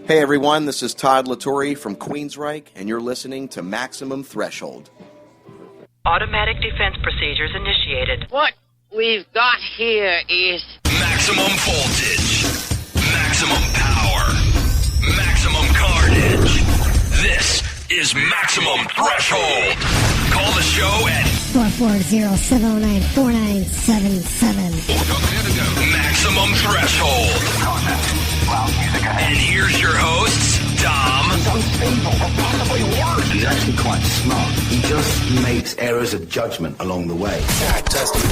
Hey everyone, this is Todd Latore from Queensryche, and you're listening to Maximum Threshold. Automatic defense procedures initiated. What we've got here is maximum voltage, maximum power, maximum carnage. This is Maximum Threshold. Call the show at 440-709-4977. Maximum Threshold. And here's your hosts, Dom. He's unstable, or possibly worse. He's actually quite smart. He just makes errors of judgment along the way. Testing.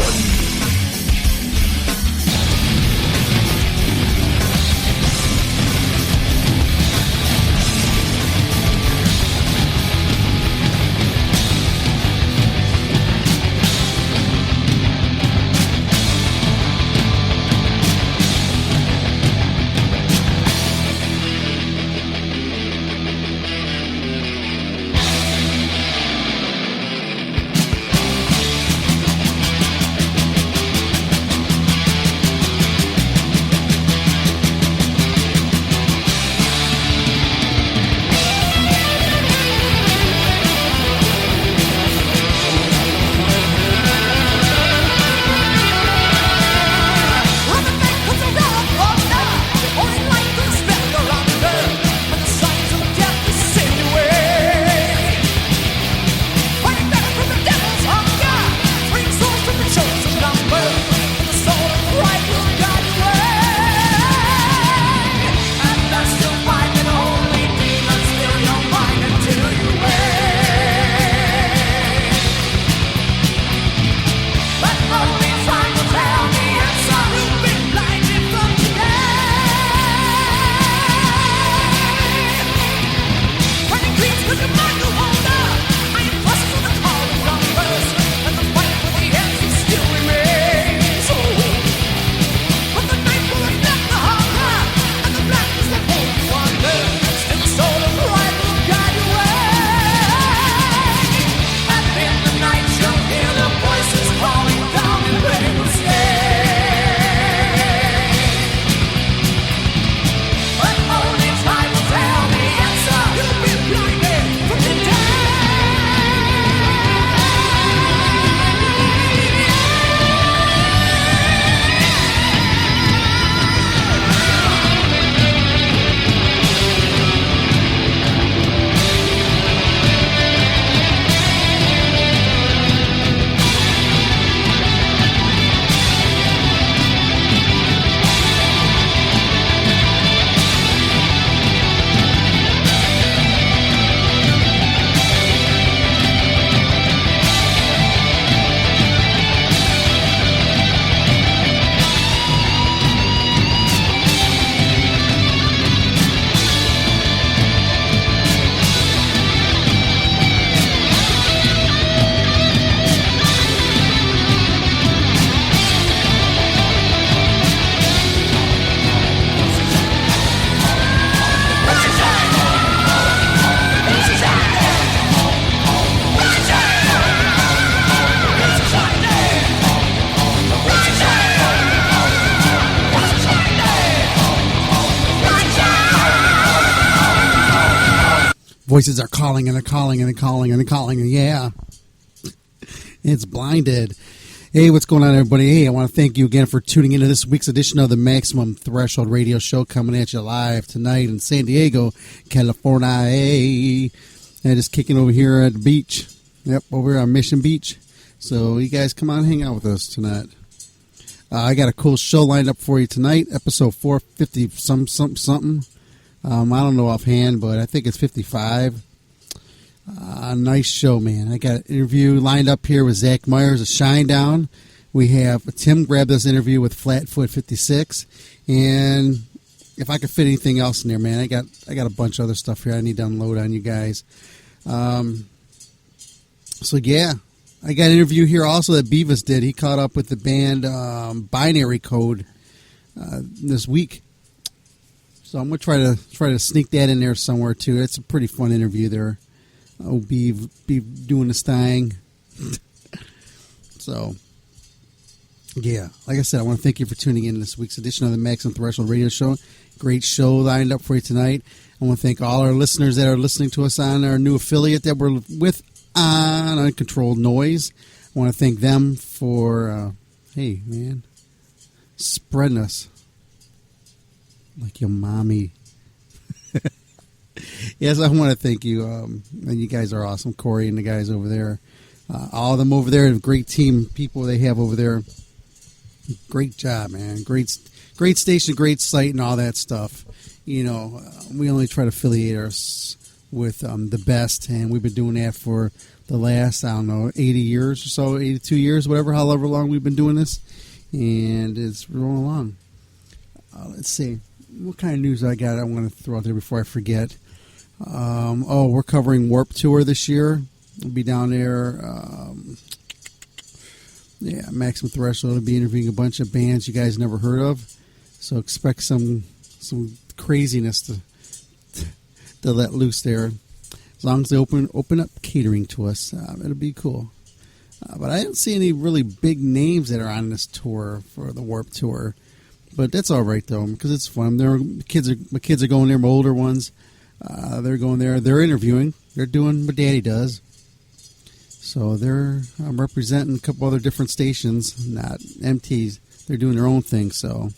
Voices are calling and they're calling and they're calling and they're calling. Yeah. It's blinded. Hey, what's going on, everybody? Hey, I want to thank you again for tuning into this week's edition of the Maximum Threshold Radio Show, coming at you live tonight in San Diego, California. Hey, and just kicking over here at the beach. Yep, over on Mission Beach. So you guys come on, hang out with us tonight. I got a cool show lined up for you tonight, episode 450 something. I don't know offhand, but I think it's 55. Nice show, man. I got an interview lined up here with Zach Myers of Shinedown. We have Tim grabbed this interview with Flatfoot 56, and if I could fit anything else in there, man, I got a bunch of other stuff here I need to unload on you guys. So yeah, I got an interview here also that Beavis did. He caught up with the band Binary Code this week. So I'm gonna try to sneak that in there somewhere too. It's a pretty fun interview there. I'll be doing this thing. So Yeah, like I said, I want to thank you for tuning in to this week's edition of the Maximum Threshold Radio Show. Great show lined up for you tonight. I want to thank all our listeners that are listening to us on our new affiliate that we're with on Uncontrolled Noise. I want to thank them for, hey, man, spreading us like your mommy. Yes, I want to thank you. And you guys are awesome, Corey and the guys over there. All of them over there, great team people they have over there. Great job, man. Great station, great site, and all that stuff. You know, we only try to affiliate us with the best, and we've been doing that for the last, 80 years or so, 82 years, however long we've been doing this, and it's rolling along. Let's see. What kind of news I want to throw out there before I forget. We're covering Warped Tour this year. We'll be down there. Maximum Threshold will be interviewing a bunch of bands you guys never heard of. So expect some craziness to let loose there. As long as they open up catering to us, it'll be cool. But I don't see any really big names that are on this tour for the Warped Tour. But that's all right though, because it's fun. My kids are going there. My older ones, they're going there. They're interviewing. They're doing what Daddy does. So I'm representing a couple other different stations, not MTs. They're doing their own thing, so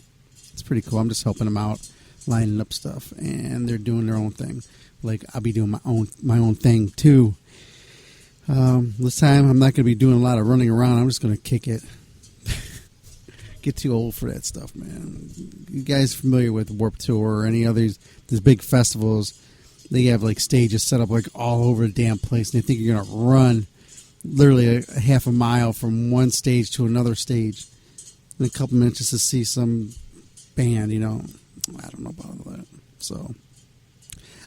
it's pretty cool. I'm just helping them out, lining up stuff, and they're doing their own thing. Like I'll be doing my own thing too. This time I'm not going to be doing a lot of running around. I'm just going to kick it. Get too old for that stuff, man. You guys familiar with Warped Tour or any others? These big festivals, they have like stages set up like all over the damn place, and they think you're going to run literally a half a mile from one stage to another stage in a couple minutes just to see some band, you know. I don't know about all that. So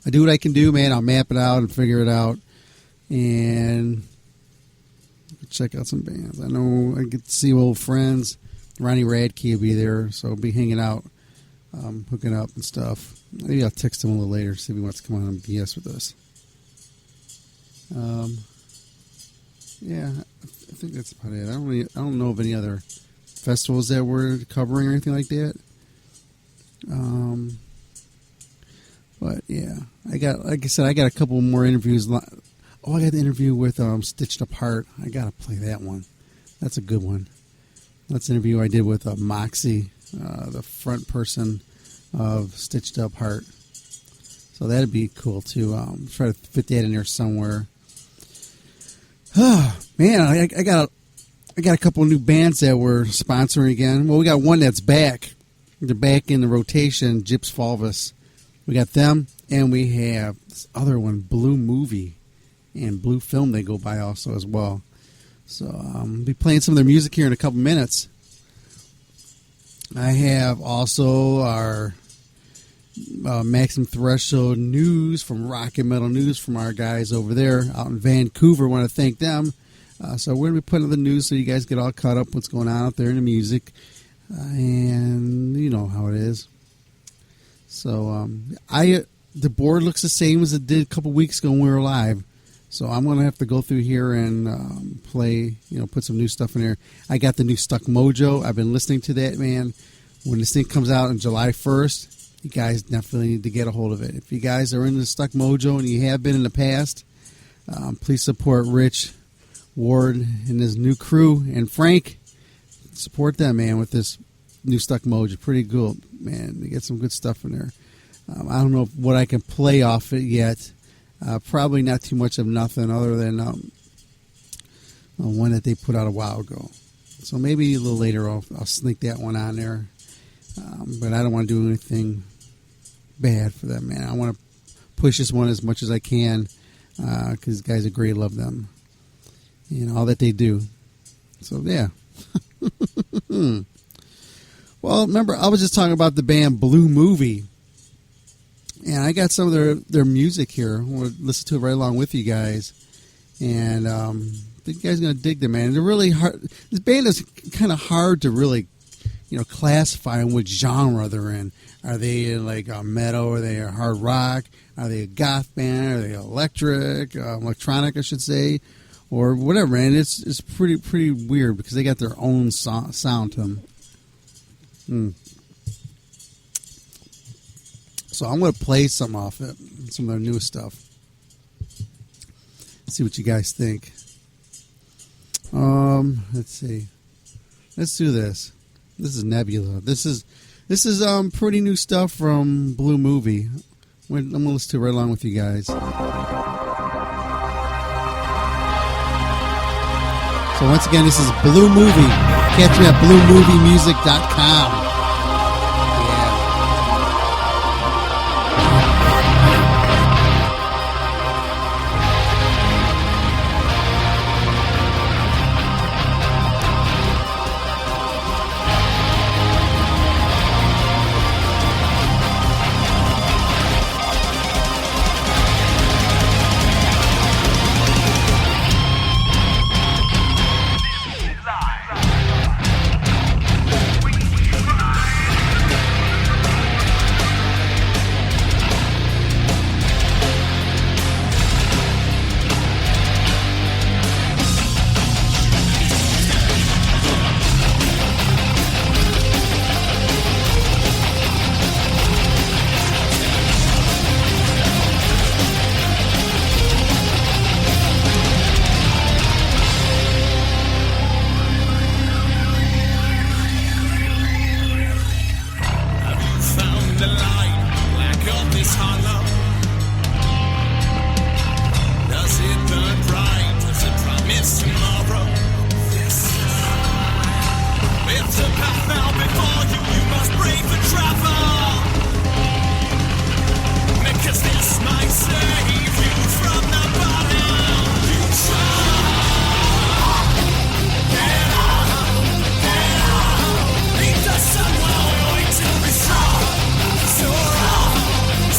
I do what I can do, man. I'll map it out and figure it out and check out some bands. I know I get to see old friends. Ronnie Radke will be there, so I'll be hanging out, hooking up and stuff. Maybe I'll text him a little later, see if he wants to come on and BS with us. I think that's about it. I don't know of any other festivals that we're covering or anything like that. But yeah, I got a couple more interviews. I got the interview with Stitched Apart. I gotta play that one. That's a good one. That's an interview I did with Moxie, the front person of Stitched Up Heart. So that'd be cool too. Try to fit that in there somewhere. Man, I got a couple of new bands that we're sponsoring again. Well, we got one that's back. They're back in the rotation, Gyps Fulvus. We got them, and we have this other one, Blue Movie, and Blue Film they go by also as well. So I'll be playing some of their music here in a couple minutes. I have also our Maximum Threshold news from Rock and Metal News from our guys over there out in Vancouver. I want to thank them. So we're going to be putting the news so you guys get all caught up what's going on out there in the music. And you know how it is. So the board looks the same as it did a couple weeks ago when we were live. So I'm going to have to go through here and play, put some new stuff in there. I got the new Stuck Mojo. I've been listening to that, man. When this thing comes out on July 1st, you guys definitely need to get a hold of it. If you guys are into Stuck Mojo and you have been in the past, please support Rich Ward and his new crew. And Frank, support them, man, with this new Stuck Mojo. Pretty cool, man. They get some good stuff in there. I don't know what I can play off it yet. Probably not too much of nothing other than one that they put out a while ago. So maybe a little later I'll sneak that one on there. But I don't want to do anything bad for them, man. I want to push this one as much as I can because these guys are great. Love them. All that they do. So, yeah. Well, remember, I was just talking about the band Blue Movie. And I got some of their music here. I want to listen to it right along with you guys. And I think you guys are going to dig them, man. They're really hard. This band is kind of hard to really, classify in which genre they're in. Are they like a metal? Are they a hard rock? Are they a goth band? Are they electronic, I should say? or whatever, man. It's pretty weird because they got their own sound to them. So I'm going to play some off it, some of their newest stuff. See what you guys think. Let's see. Let's do this. This is Nebula. This is pretty new stuff from Blue Movie. I'm going to listen to it right along with you guys. So once again, this is Blue Movie. Catch me at bluemoviemusic.com.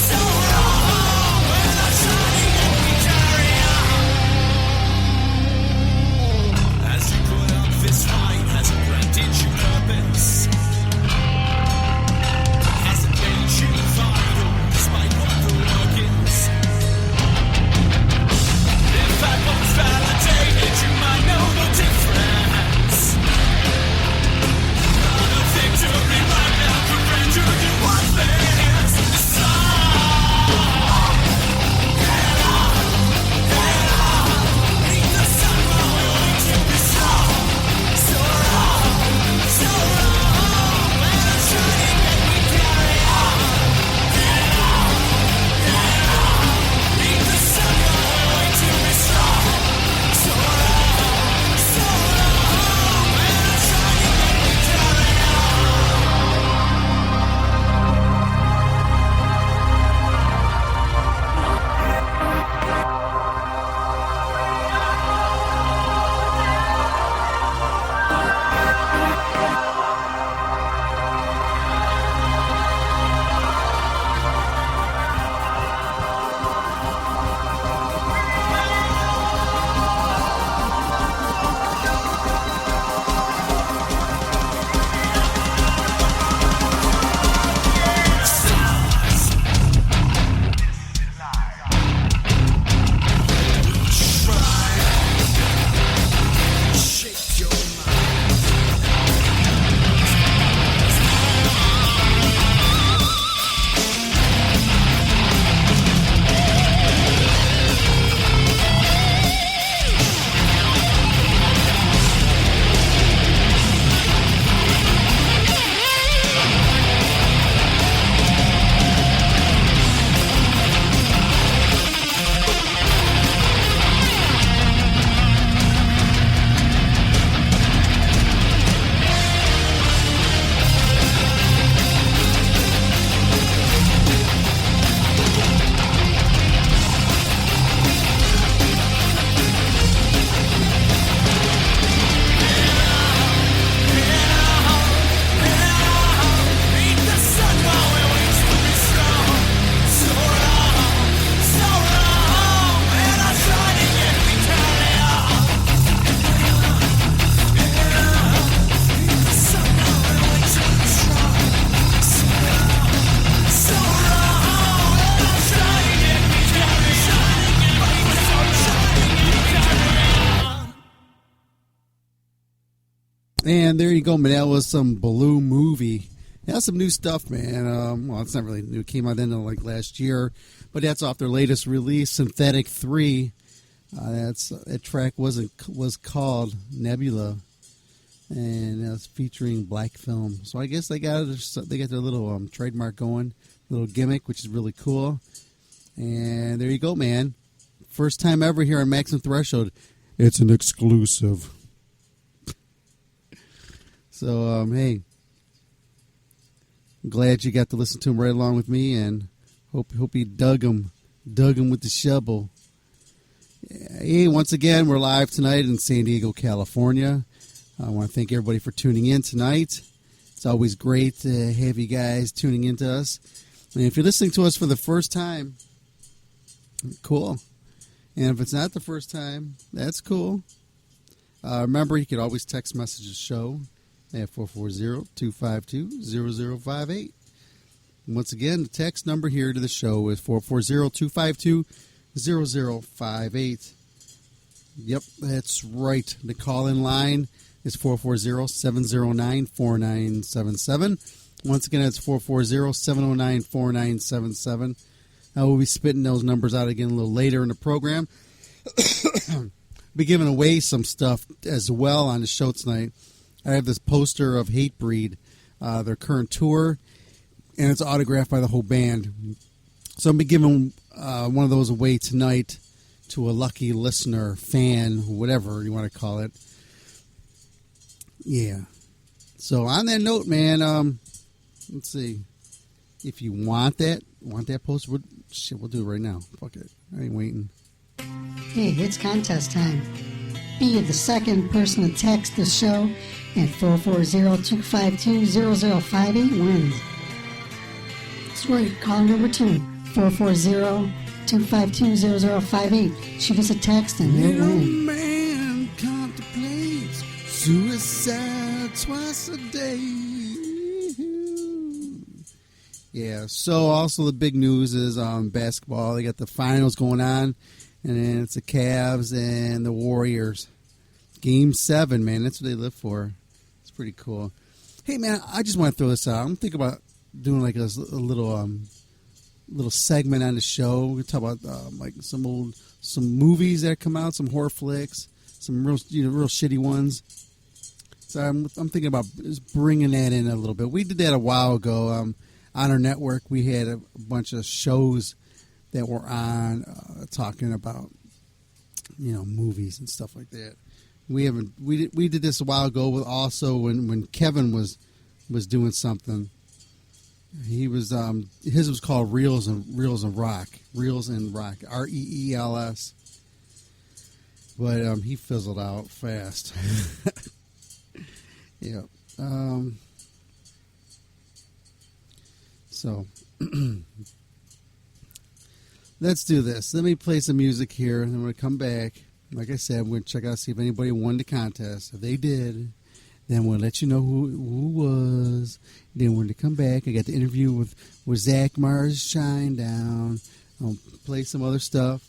So And there you go, man. That was some Baloo movie. That's some new stuff, man. Well, it's not really new. It came out in like last year, but that's off their latest release, Synthetic 3. That track was called Nebula, and it's featuring Black Film. So I guess they got their little trademark going, little gimmick, which is really cool. And there you go, man. First time ever here on Maximum Threshold. It's an exclusive. So, hey, I'm glad you got to listen to him right along with me, and hope you dug him with the shovel. Hey, once again, we're live tonight in San Diego, California. I want to thank everybody for tuning in tonight. It's always great to have you guys tuning in to us. And if you're listening to us for the first time, cool. And if it's not the first time, that's cool. Remember, you can always text message the show at 440-252-0058. Once again, the text number here to the show is 440-252-0058. Yep, that's right. The call-in line is 440-709-4977. Once again, that's 440-709-4977. I will be spitting those numbers out again a little later in the program. Be giving away some stuff as well on the show tonight. I have this poster of Hatebreed, their current tour, and it's autographed by the whole band. So I'll be giving one of those away tonight to a lucky listener, fan, whatever you want to call it. Yeah. So on that note, man, let's see. If you want that poster, we'll do it right now. Fuck it. I ain't waiting. Hey, it's contest time. Be the second person to text the show at 440-252-0058 wins. That's right, call number 2, 440-252-0058. Shoot us a text and you'll win. Man contemplates suicide twice a day. Yeah, so also the big news is basketball. They got the finals going on, and then it's the Cavs and the Warriors. Game 7, man, that's what they live for. It's pretty cool. Hey, man, I just want to throw this out. I'm thinking about doing like a little segment on the show. We talk about like some movies that come out, some horror flicks, some real shitty ones. So I'm thinking about just bringing that in a little bit. We did that a while ago. On our network, we had a bunch of shows that were on talking about, movies and stuff like that. We did this a while ago with also when Kevin was doing something. He was his was called Reels and Rock, REELS. But he fizzled out fast. Yeah. So let's do this. Let me play some music here, and then when I come back, like I said, we're going to check out, see if anybody won the contest. If they did, then we'll let you know who was. Then when they come back, I got the interview with Zach Mars, Shine Down. I'll play some other stuff.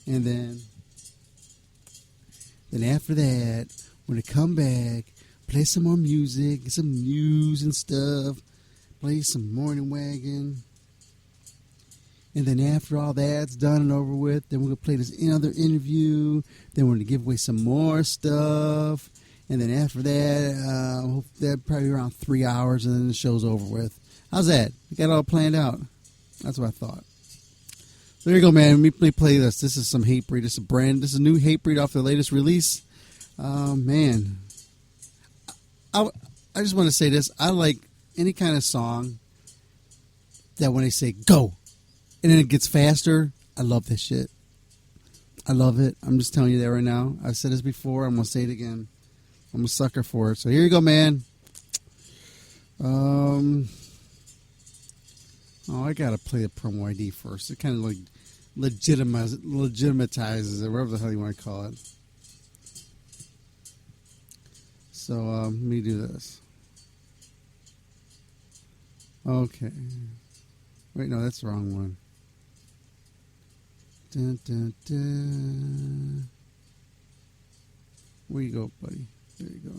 And then after that, when I come back, play some more music, get some news and stuff. Play some Morning Wagon. And then after all that's done and over with, then we're going to play this other interview. Then we're going to give away some more stuff. And then after that, that probably around 3 hours, and then the show's over with. How's that? You got it all planned out? That's what I thought. So there you go, man. Let me play this. This is some Hatebreed. This is a new Hatebreed off their latest release. Man. I just want to say this. I like any kind of song that when they say go and then it gets faster, I love this shit. I love it. I'm just telling you that right now. I've said this before. I'm going to say it again. I'm a sucker for it. So here you go, man. I got to play the promo ID first. It kind of like legitimizes it, whatever the hell you want to call it. So let me do this. Okay. Wait, no, that's the wrong one. Dun, dun, dun. Where you go, buddy? There you go.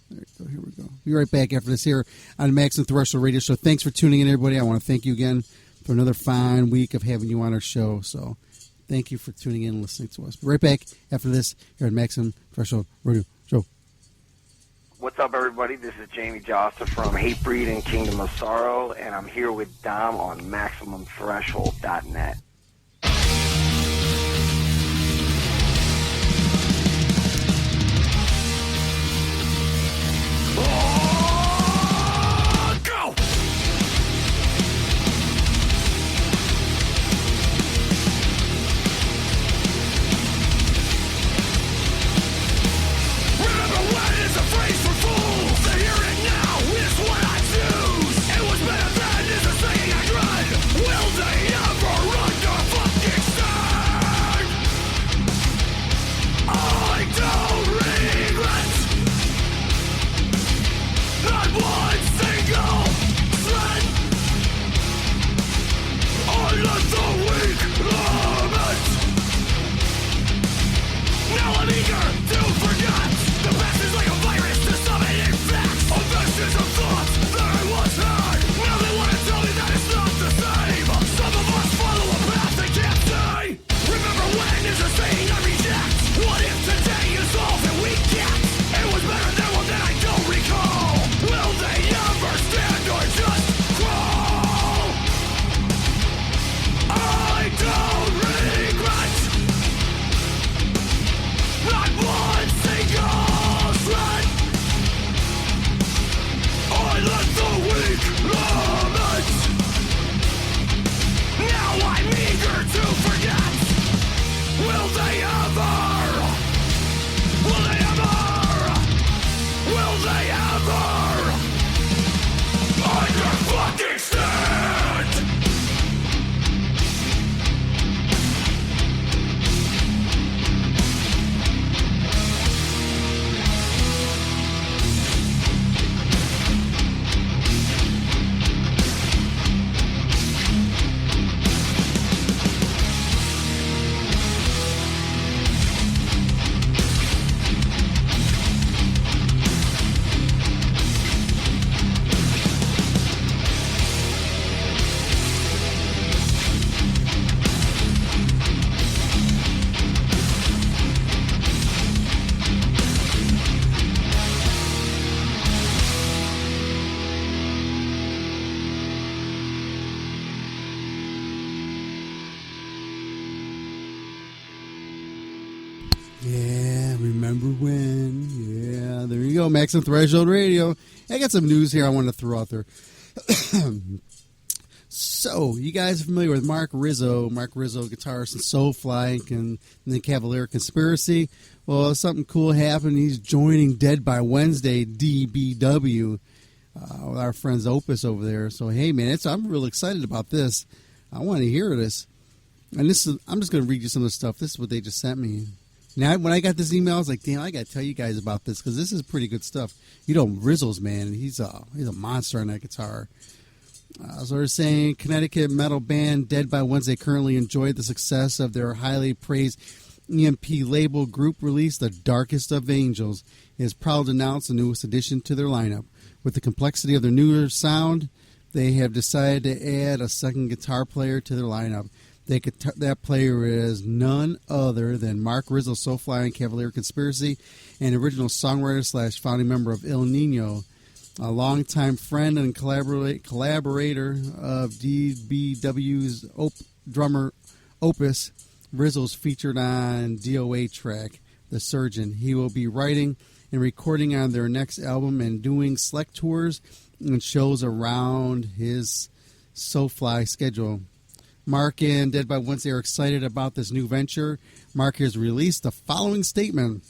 There we go. Here we go. Be right back after this here on Maximum Threshold Radio Show. Thanks for tuning in, everybody. I want to thank you again for another fine week of having you on our show. So thank you for tuning in and listening to us. Be right back after this here on Maximum Threshold Radio Show. What's up, everybody? This is Jamie Josta from Hatebreed and Kingdom of Sorrow, and I'm here with Dom on MaximumThreshold.net. Go! Remember when it's a phrase for fools. The here and now is what I choose. It was better than is a saying I dread. Will they ever under fucking stand? I don't regret not one single thread. I let the weak lament. Now I'm eager to forget. The past is like a virus to summon infects. A vestige of thoughts that I once had. Now they want to tell me that it's not the same. Some of us follow a path they can't see. Remember when is a saying I reject. What if today is all that we get? It was better than one that I don't recall. Will they ever stand or just crawl? I don't regret not one single thread. I let the weak lament. Now I'm eager to forget. Will they ever? Will they ever? Will they ever? Under fucking stand! Yeah, remember when? Yeah, there you go, Maximum Threshold Radio. I got some news here I want to throw out there. So, you guys are familiar with Mark Rizzo. Mark Rizzo, guitarist in Soulfly and the Cavalier Conspiracy. Well, something cool happened. He's joining Dead by Wednesday, DBW, with our friends Opus over there. So, hey, man, I'm real excited about this. I want to hear this. And I'm just going to read you some of the stuff. This is what they just sent me. Now, when I got this email, I was like, damn, I got to tell you guys about this because this is pretty good stuff. You know, Rizzo's, man, he's a monster on that guitar. So they're saying Connecticut metal band Dead by Wednesday currently enjoyed the success of their highly praised EMP label group release, The Darkest of Angels. It is proud to announce the newest addition to their lineup. With the complexity of their newer sound, they have decided to add a second guitar player to their lineup. That player is none other than Mark Rizzo, Soulfly and Cavalier Conspiracy, and original songwriter / founding member of El Nino, a longtime friend and collaborator of DBW's drummer Opus. Rizzo's featured on DOA track, The Surgeon. He will be writing and recording on their next album and doing select tours and shows around his Soulfly schedule. Mark and Dead by Wednesday are excited about this new venture. Mark has released the following statement.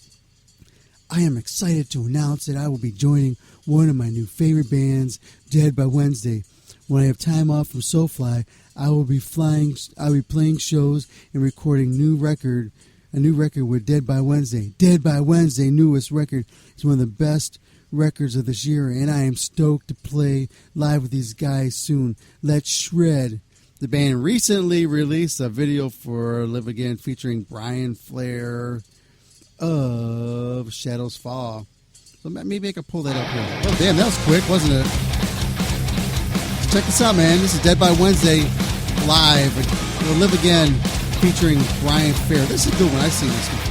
I am excited to announce that I will be joining one of my new favorite bands, Dead by Wednesday. When I have time off from Soulfly, I'll be playing shows and recording a new record with Dead by Wednesday. Dead by Wednesday, newest record, is one of the best records of this year, and I am stoked to play live with these guys soon. Let's shred. The band recently released a video for Live Again featuring Brian Flair of Shadows Fall. So So maybe I could pull that up here. Oh, damn, that was quick, wasn't it? Check this out, man. This is Dead by Wednesday live. We'll Live Again featuring Brian Fair. This is a good one. I've seen this before.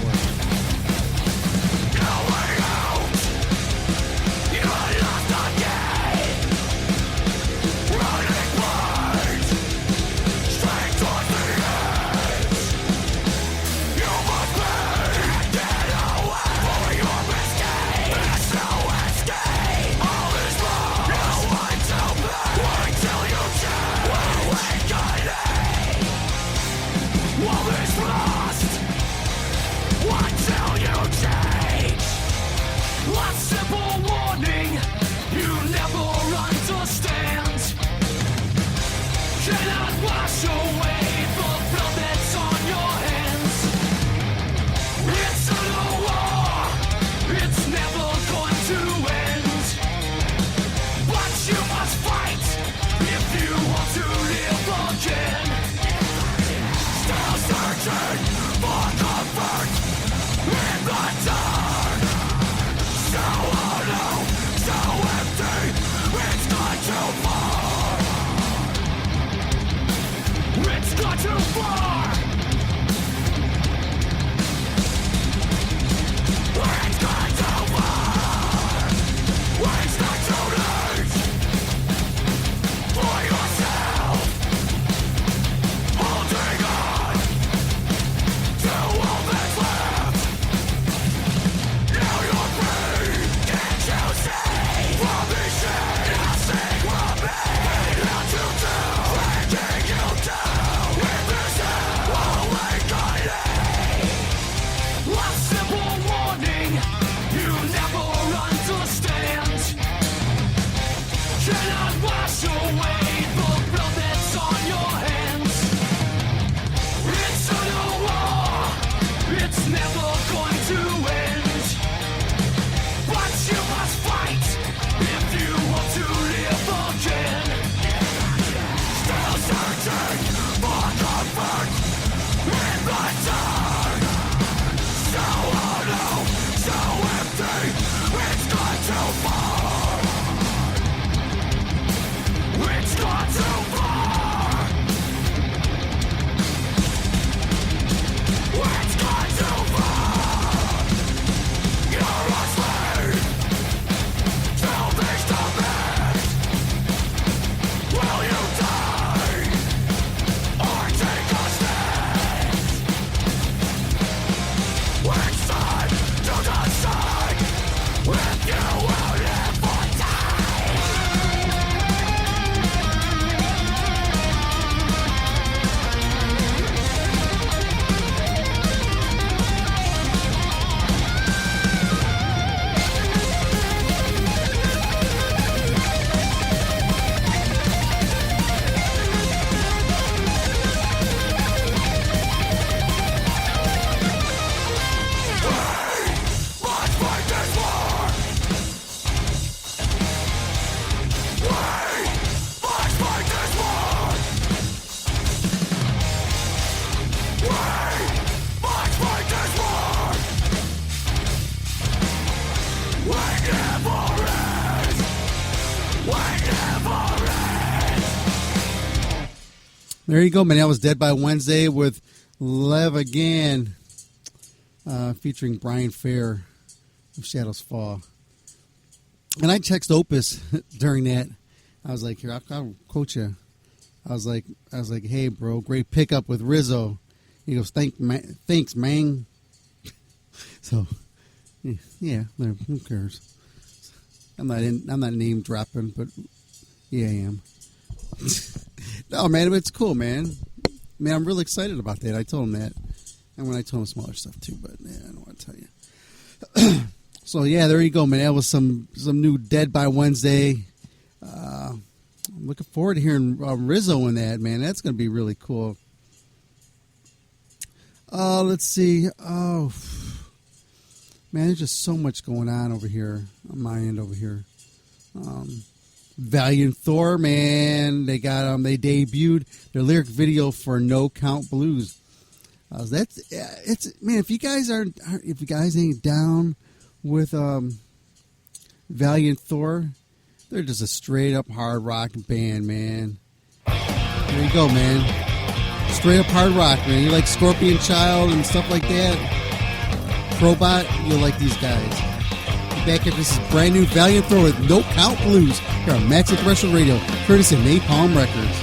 There you go, man. That was Dead by Wednesday with Live Again, featuring Brian Fair of Shadows Fall. And I text Opus during that. I was like, here, I'll quote you. I was like, hey, bro, great pickup with Rizzo. He goes, thanks, man. So, yeah, who cares? I'm not name dropping, but yeah, I am. No, man, it's cool, man. Man, I'm really excited about that. I told him that. And when I told him some other stuff, too, but yeah, I don't want to tell you. So, yeah, there you go, man. That was some new Dead by Wednesday. I'm looking forward to hearing Rizzo in that, man. That's going to be really cool. Let's see. Oh, man, there's just so much going on over here, on my end over here. Valiant Thor, man, they got they debuted their lyric video for No Count Blues. It's man, if you guys ain't down with Valiant Thor. They're just a straight up hard rock band, man. There you go, man. Straight up hard rock, man. You like Scorpion Child and stuff like that? Probot, you'll like these guys. Back at this is brand new Valiant Thor with No Count Blues here on Maximum Threshold Radio, courtesy of Napalm Records.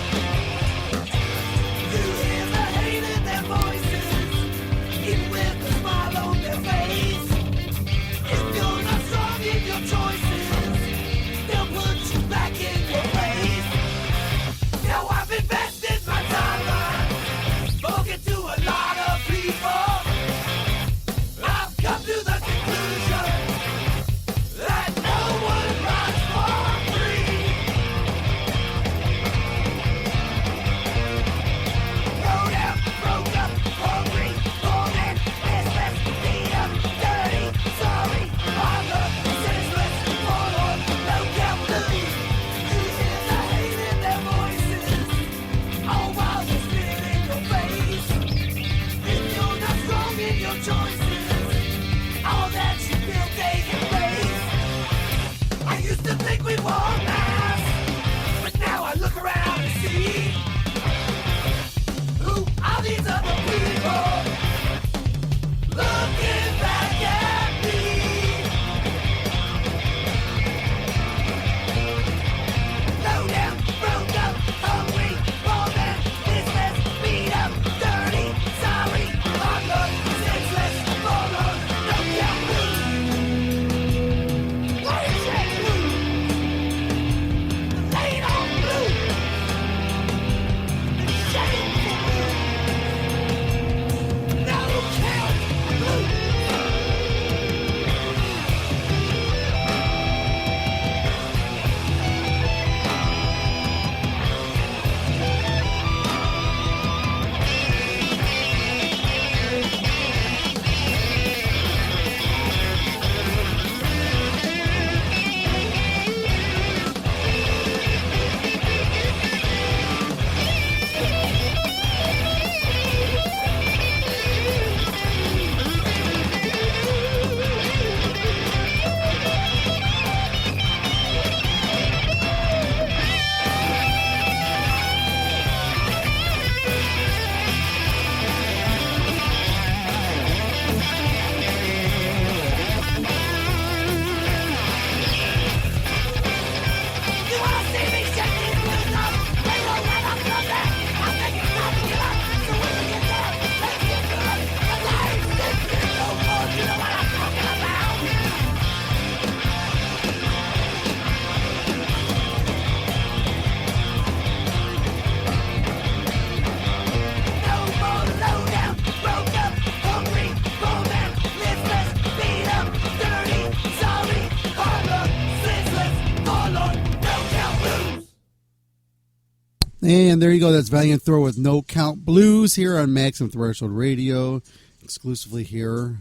And there you go. That's Valiant Thor with No Count Blues here on Maximum Threshold Radio, exclusively here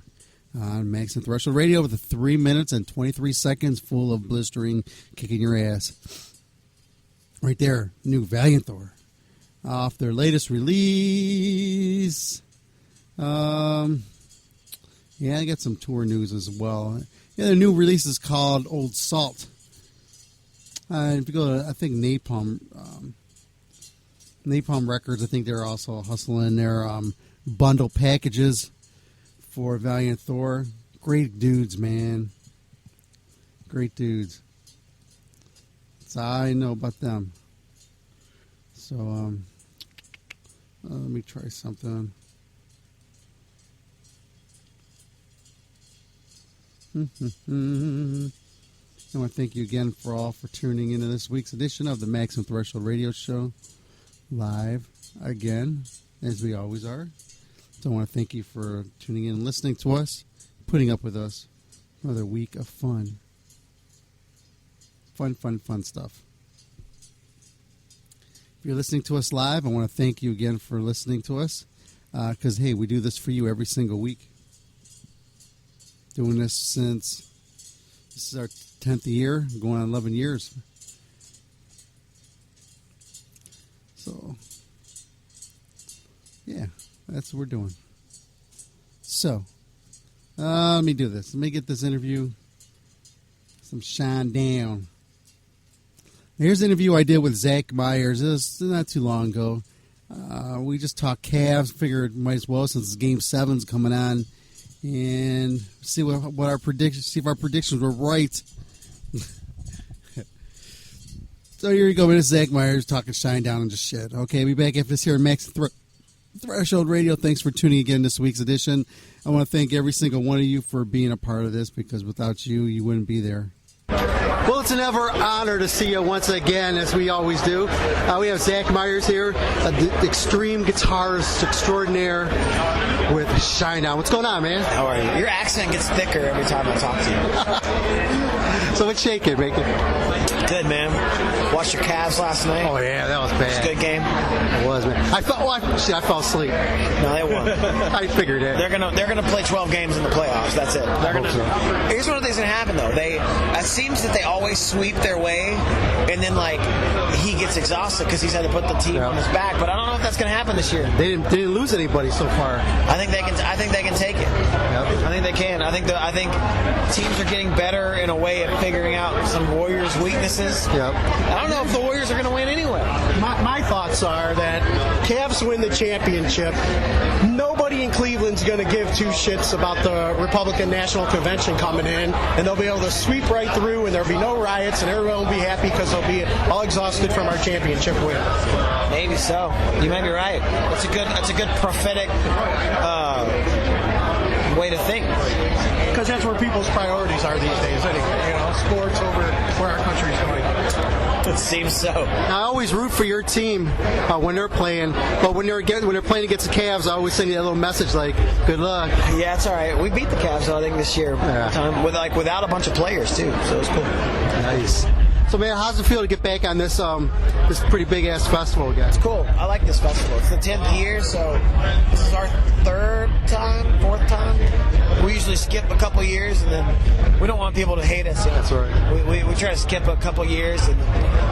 on Maximum Threshold Radio with a 3 minutes and 23 seconds full of blistering, kicking your ass. Right there, new Valiant Thor off their latest release. Yeah, I got some tour news as well. Yeah, their new release is called Old Salt. If you go to, I think, Napalm Records, I think they're also hustling their bundle packages for Valiant Thor. Great dudes, man. Great dudes. That's all I know about them. So, let me try something. I want to thank you again for tuning into this week's edition of the Maximum Threshold Radio Show. Live again, as we always are. So I want to thank you for tuning in and listening to us, putting up with us. Another week of fun. Fun stuff. If you're listening to us live, I want to thank you again for listening to us. Because, hey, we do this for you every single week. Doing this since, this is our 10th year, going on 11 years. So, yeah, that's what we're doing. So, let me do this. Let me get this interview. Some Shine Down. Here's an interview I did with Zach Myers. This was not too long ago. We just talked Cavs. Figured might as well since Game 7's coming on, and see what our predictions. See if our predictions were right. So here you go. It's Zach Myers talking Shine Down and just shit. Okay, be back after this here at Max Threshold Radio. Thanks for tuning again this week's edition. I want to thank every single one of you for being a part of this because without you, you wouldn't be there. Well, it's an ever honor to see you once again, as we always do. We have Zach Myers here, the extreme guitarist extraordinaire with Shine Down. What's going on, man? How are you? Your accent gets thicker every time I talk to you. So what's shaking, Ricky? Good, man. Watched your Cavs last night. Oh, yeah, that was bad. It was a good game. It was, man. I fell asleep. No, they won. I figured it. They're gonna play 12 games in the playoffs. That's it. Here's what thing's gonna happen though. It seems that they always sweep their way, and then like he gets exhausted because he's had to put the team on his back. But I don't know if that's gonna happen this year. They didn't lose anybody so far. I think they can take it. Yep. I think they can. I think teams are getting better in a way of figuring out some Warriors' weaknesses. Yep. I don't know if the Warriors are going to win anyway. My thoughts are that Cavs win the championship. Nobody in Cleveland's going to give two shits about the Republican National Convention coming in, and they'll be able to sweep right through, and there'll be no riots, and everyone will be happy because they'll be all exhausted from our championship win. Maybe so. You may be right. That's a good prophetic way to think. Because that's where people's priorities are these days, anyway. Sports over where our country's going. It seems so. I always root for your team when they're playing, but when they're playing against the Cavs, I always send you a little message like, "Good luck." Yeah, it's all right. We beat the Cavs, I think, this year. Yeah. Without a bunch of players too, so it was cool. Nice. So, man, how's it feel to get back on this pretty big-ass festival again? It's cool. I like this festival. It's the 10th year, so this is our fourth time. We usually skip a couple years, and then we don't want people to hate us. That's right. We try to skip a couple years,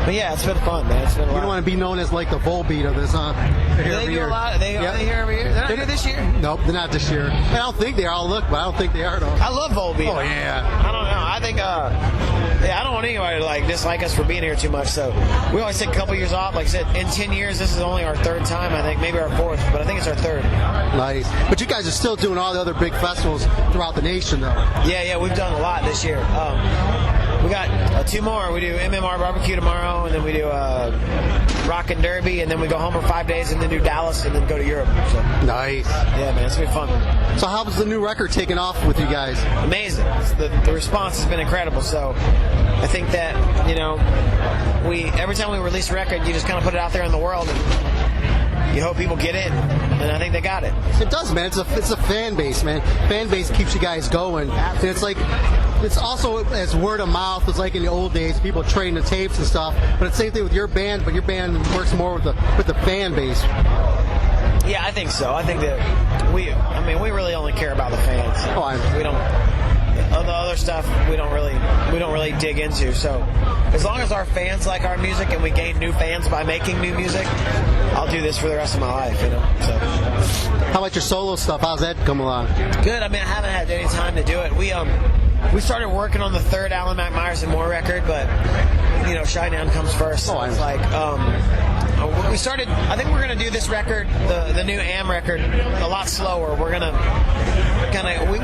but yeah, it's been fun, man. It's been a lot. You don't want to be known as like the Volbeat of this, huh? They do a lot. Are they here every year? They're not here this year? Nope, they're not this year. I don't think they are. I'll look, but I don't think they are, though. I love Volbeat. Oh, yeah. I don't know. I think, I don't want anybody to like dislike us for being here too much, so we always take a couple years off. Like I said, in 10 years, this is only our third time, I think, maybe our fourth, but I think it's our third. Nice. But you guys are still doing all the other big festivals throughout the nation, though. Yeah, we've done a lot this year. We got two more. We do MMR Barbecue tomorrow, and then we do Rock and Derby, and then we go home for 5 days, and then do Dallas, and then go to Europe. So. Nice. Yeah, man, it's going to be fun. So how was the new record taking off with you guys? Amazing. The response has been incredible. So I think that, every time we release a record, you just kind of put it out there in the world, and you hope people get it, and I think they got it. It does, man. It's a fan base, man. Fan base keeps you guys going. And it's also as word of mouth. It's like in the old days, people trading the tapes and stuff. But it's the same thing with your band, but your band works more with the fan base. Yeah, I think so. I think that we really only care about the fans. We don't. The other stuff we don't really dig into. So as long as our fans like our music and we gain new fans by making new music, I'll do this for the rest of my life. So. How about your solo stuff? How's that come along? Good. I haven't had any time to do it. We started working on the third Alan Mac Myers and More record, but Shine Down comes first. So it's like we started. I think we're gonna do this record, the new Am record, a lot slower. We're gonna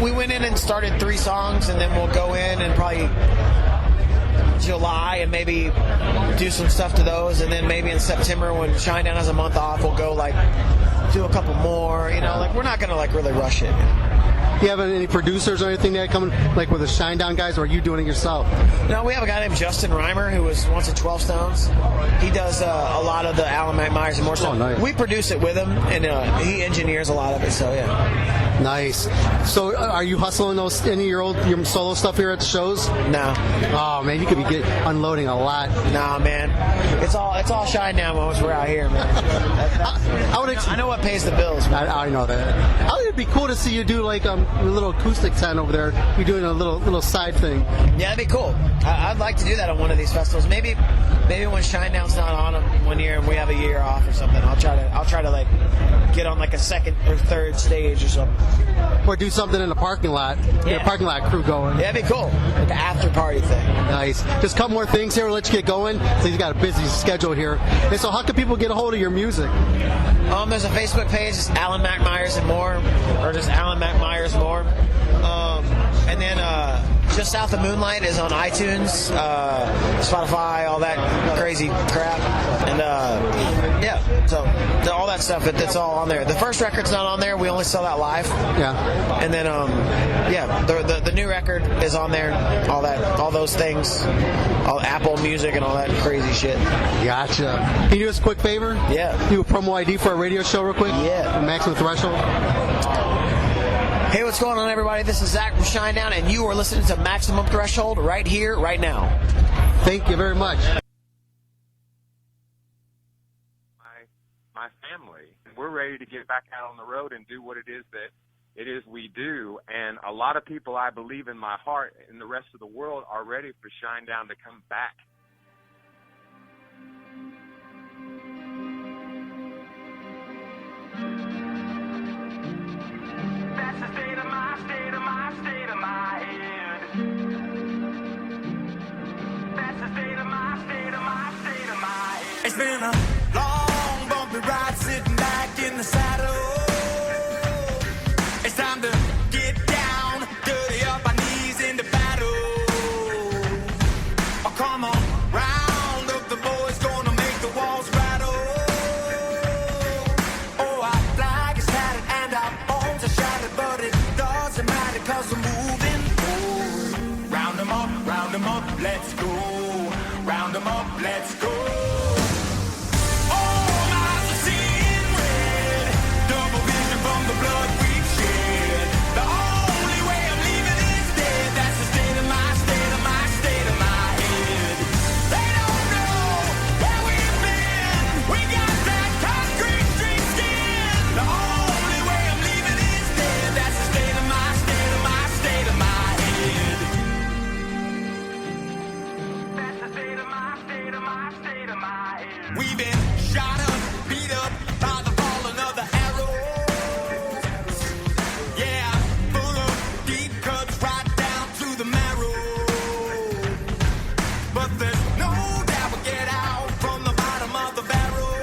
we went in and started 3 songs, and then we'll go in and probably July and maybe do some stuff to those, and then maybe in September when Shine Down has a month off, we'll go do a couple more. We're not gonna really rush it. Do you have any producers or anything that coming with the Shine Down guys, or are you doing it yourself? No, we have a guy named Justin Reimer who was once at 12 Stones. He does a lot of the Alan Mac Myers and More stuff. Oh, nice. We produce it with him, and he engineers a lot of it. So yeah. Nice. So are you hustling any of your solo stuff here at the shows? No. Oh man, you could be unloading a lot. Nah, man. It's all Shine Down moments. We're out here, man. I know what pays the bills. I know that. I think it'd be cool to see you do a little acoustic tent over there. You're doing a little side thing. Yeah, that'd be cool. I'd like to do that on one of these festivals. Maybe maybe when Shinedown's not on 1 year and we have a year off or something, I'll try to like get on like a second or third stage or something. Or do something in the parking lot. Get a parking lot crew going. Yeah, that'd be cool. Like the after party thing. Nice. Just a couple more things here. We'll let you get going. So he's got a busy schedule here. And so how can people get a hold of your music? There's a Facebook page, it's Alan Mac Myers and More, or just Alan Mac Myers More. And then Just South of Moonlight is on iTunes, Spotify, all that crazy crap. And yeah, so all that stuff, it's all on there. The first record's not on there. We only sell that live. Yeah. And then the new record is on there. All those things, all Apple Music and all that crazy shit. Gotcha. Can you do us a quick favor? Yeah. Do a promo ID for our radio show real quick? Yeah. Maximum Threshold. Hey, what's going on, everybody? This is Zach from Shinedown, and you are listening to Maximum Threshold right here, right now. Thank you very much. My family, we're ready to get back out on the road and do what it is we do. And a lot of people, I believe in my heart, and the rest of the world are ready for Shinedown to come back. That's the state of my head. That's the state of my head. It's been a long, bumpy ride sitting back in the saddle. It's time to get down, dirty up our knees into battle. Oh, come on, round up the boys, gonna make the walls rattle. Oh, our flag is tattered and our bones are shattered, but it doesn't matter 'cause we're moving forward. Round 'em up, let's go. Round 'em up, let's go. We've been shot up, beat up by the falling of the arrows. Yeah, full of deep cuts right down to the marrow. But there's no doubt we'll get out from the bottom of the barrel.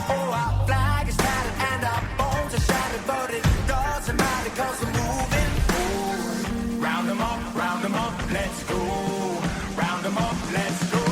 Oh, our flag is tattered and our bones are shattered, but it doesn't matter 'cause we're moving forward. Round 'em up, let's go. Round 'em up, let's go.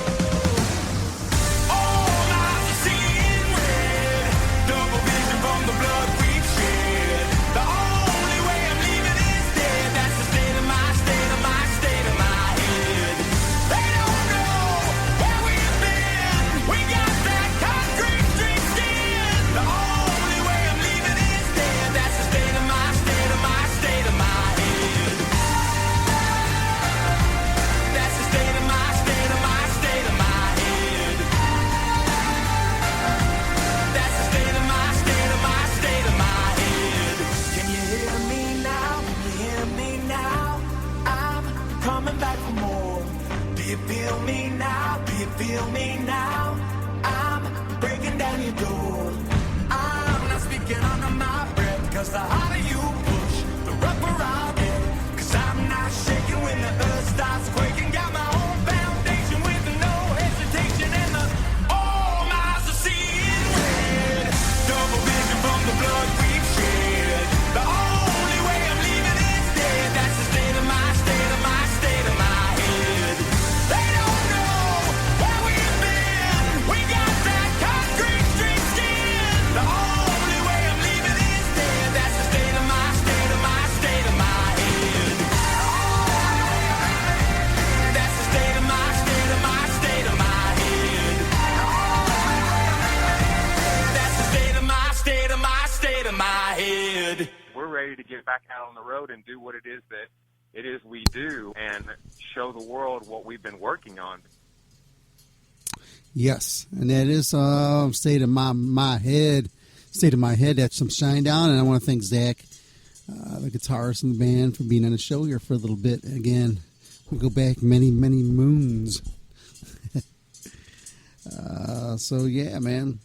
Feel me now, I'm breaking down your door. I'm not speaking under my breath, 'cause the harder you push, the rougher I'll get. 'Cause I'm not shaking when the earth starts quaking. Got my own foundation with no hesitation, and all my eyes are seeing red. Double vision from the blood we've shed. The only way I'm leaving is dead. That's the state of my head. They don't know where we've been. We got that concrete street skin. The only way I'm leaving is dead. That's the state of my head. That's the state of my head. That's the state of my head. We're ready to get back out on the road and do what it is we do, and show the world what we've been working on. Yes, and that is State of My Head. State of My Head, that's some Shinedown, and I want to thank Zach, the guitarist in the band, for being on the show here for a little bit. Again, we go back many, many moons. So yeah, man.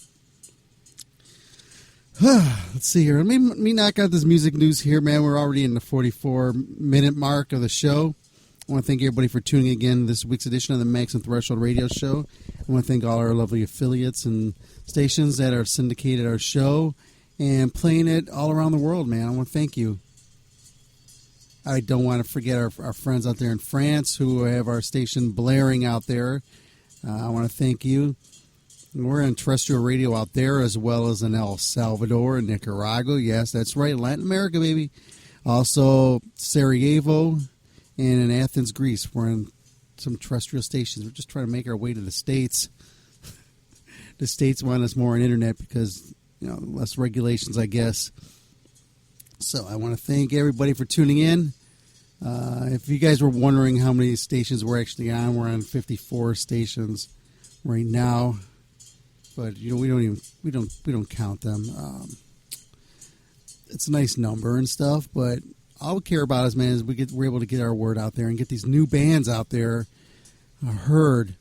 Let's see here. Let me knock out this music news here, man. We're already in the 44-minute mark of the show. I want to thank everybody for tuning in again this week's edition of the Maximum Threshold Radio Show. I want to thank all our lovely affiliates and stations that are syndicated our show and playing it all around the world, man. I want to thank you. I don't want to forget our friends out there in France who have our station blaring out there. I want to thank you. We're on terrestrial radio out there as well as in El Salvador and Nicaragua. Yes, that's right. Latin America, baby. Also, Sarajevo and in Athens, Greece. We're on some terrestrial stations. We're just trying to make our way to the States. The States want us more on internet because, less regulations, I guess. So I want to thank everybody for tuning in. If you guys were wondering how many stations we're actually on, we're on 54 stations right now. But we don't count them. It's a nice number and stuff, but all we care about is, man, is we're able to get our word out there and get these new bands out there heard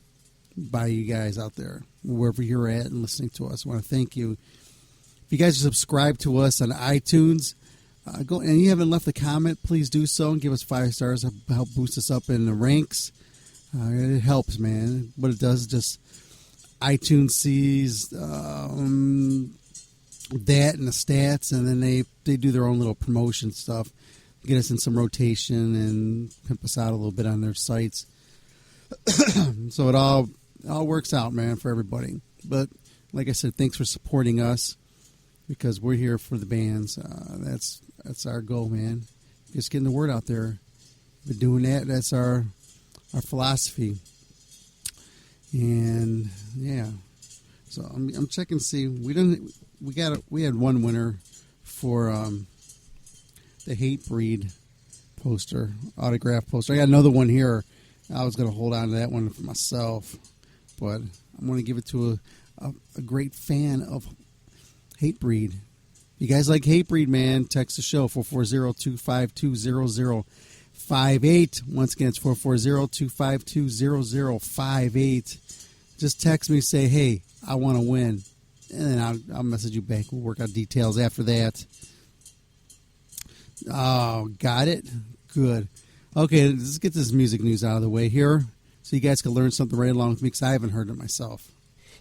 by you guys out there, wherever you're at and listening to us. I want to thank you. If you guys subscribe to us on iTunes, go and you haven't left a comment, please do so and give us 5 stars to help boost us up in the ranks. It helps, man. What it does is just iTunes sees that and the stats, and then they do their own little promotion stuff, get us in some rotation and pimp us out a little bit on their sites. So it all works out, man, for everybody. But like I said, thanks for supporting us because we're here for the bands. That's our goal, man. Just getting the word out there. We're doing that. That's our philosophy. And yeah, so I'm checking to see. We had one winner for the Hate Breed poster, autograph poster. I got another one here. I was going to hold on to that one for myself, but I'm going to give it to a great fan of Hate Breed. You guys like Hate Breed, man? Text the show 440-252-0058. Once again, it's 440-252-0058. Just text me, say, hey, I want to win. And then I'll message you back. We'll work out details after that. Oh, got it? Good. Okay, let's get this music news out of the way here so you guys can learn something right along with me because I haven't heard it myself.